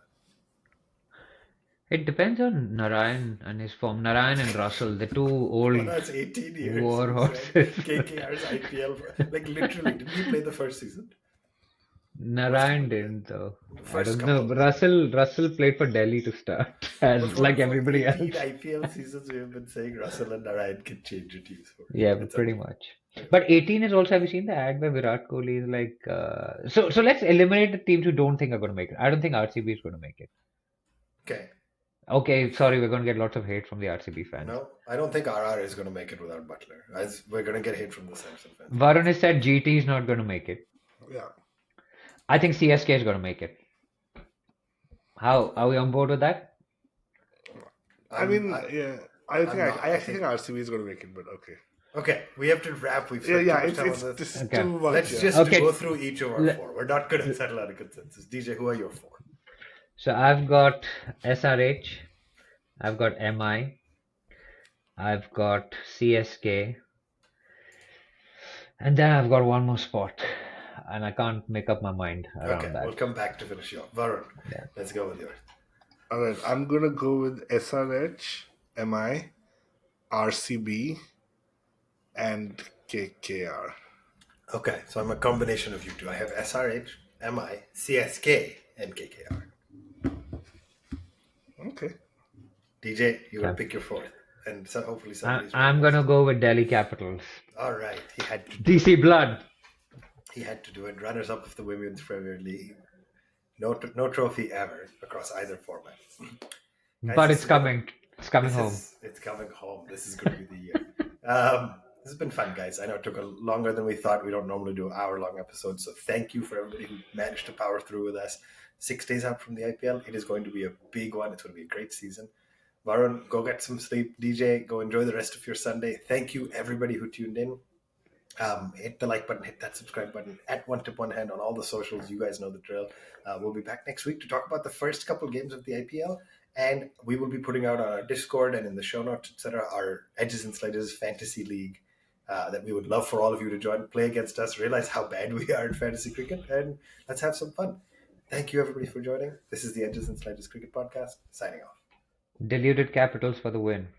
[SPEAKER 3] It depends on Narayan and his form. Narayan and Russell, the two old
[SPEAKER 1] That's 18 years.
[SPEAKER 3] war horses.
[SPEAKER 1] KKR's IPL. Like, literally, didn't he play the first season?
[SPEAKER 3] Narayan didn't though. I
[SPEAKER 1] First
[SPEAKER 3] don't know. Russell played for Delhi to start, as like everybody else.
[SPEAKER 1] 18 IPL seasons we have been saying Russell and Narayan can change your teams.
[SPEAKER 3] Yeah, pretty much. But 18 is also, have you seen the ad where Virat Kohli is like, so let's eliminate the teams who don't think are going to make it. I don't think RCB is going to make it. Okay, sorry, we're going to get lots of hate from the RCB fans.
[SPEAKER 1] No, I don't think RR is going to make it without Butler. We're going to get hate from the Samson fans.
[SPEAKER 3] Varun has said GT is not going to make it.
[SPEAKER 2] Yeah.
[SPEAKER 3] I think CSK is going to make it. How are we on board with that?
[SPEAKER 2] I actually think RCB is going to make it, but okay.
[SPEAKER 1] Okay, we have to wrap. We've
[SPEAKER 2] Too much.
[SPEAKER 1] Let's just go through each of our 4. We're not going to settle on a consensus. DJ, who are your 4?
[SPEAKER 3] So I've got SRH, I've got MI, I've got CSK, and then I've got one more spot, and I can't make up my mind around that.
[SPEAKER 1] We'll come back to finish you off. Varun, let's go with yours.
[SPEAKER 2] All right, I'm going to go with SRH, MI, RCB, and KKR.
[SPEAKER 1] Okay, so I'm a combination of you two. I have SRH, MI, CSK, and KKR.
[SPEAKER 2] Okay.
[SPEAKER 1] DJ, you will pick your 4th. And so hopefully somebody's
[SPEAKER 3] I'm going to go with Delhi Capitals.
[SPEAKER 1] All right. He had to
[SPEAKER 3] DC Blood.
[SPEAKER 1] He had to do it. Runners-up of the Women's Premier League. No trophy ever across either format. Guys,
[SPEAKER 3] but it's coming. It's coming home.
[SPEAKER 1] It's coming home. This is going to be the year. This has been fun, guys. I know it took longer than we thought. We don't normally do hour-long episodes. So thank you for everybody who managed to power through with us. 6 days out from the IPL. It is going to be a big one. It's going to be a great season. Varun, go get some sleep. DJ, go enjoy the rest of your Sunday. Thank you, everybody who tuned in. Hit the like button, hit that subscribe button, at One Tip One Hand on all the socials. You guys know the drill. We'll be back next week to talk about the first couple games of the IPL, and we will be putting out on our Discord and in the show notes, etc., our Edges and Sledges Fantasy League that we would love for all of you to join, play against us, realize how bad we are in fantasy cricket, and let's have some fun. Thank you, everybody, for joining. This is the Edges and Sledges Cricket Podcast, signing off.
[SPEAKER 3] Diluted capitals for the win.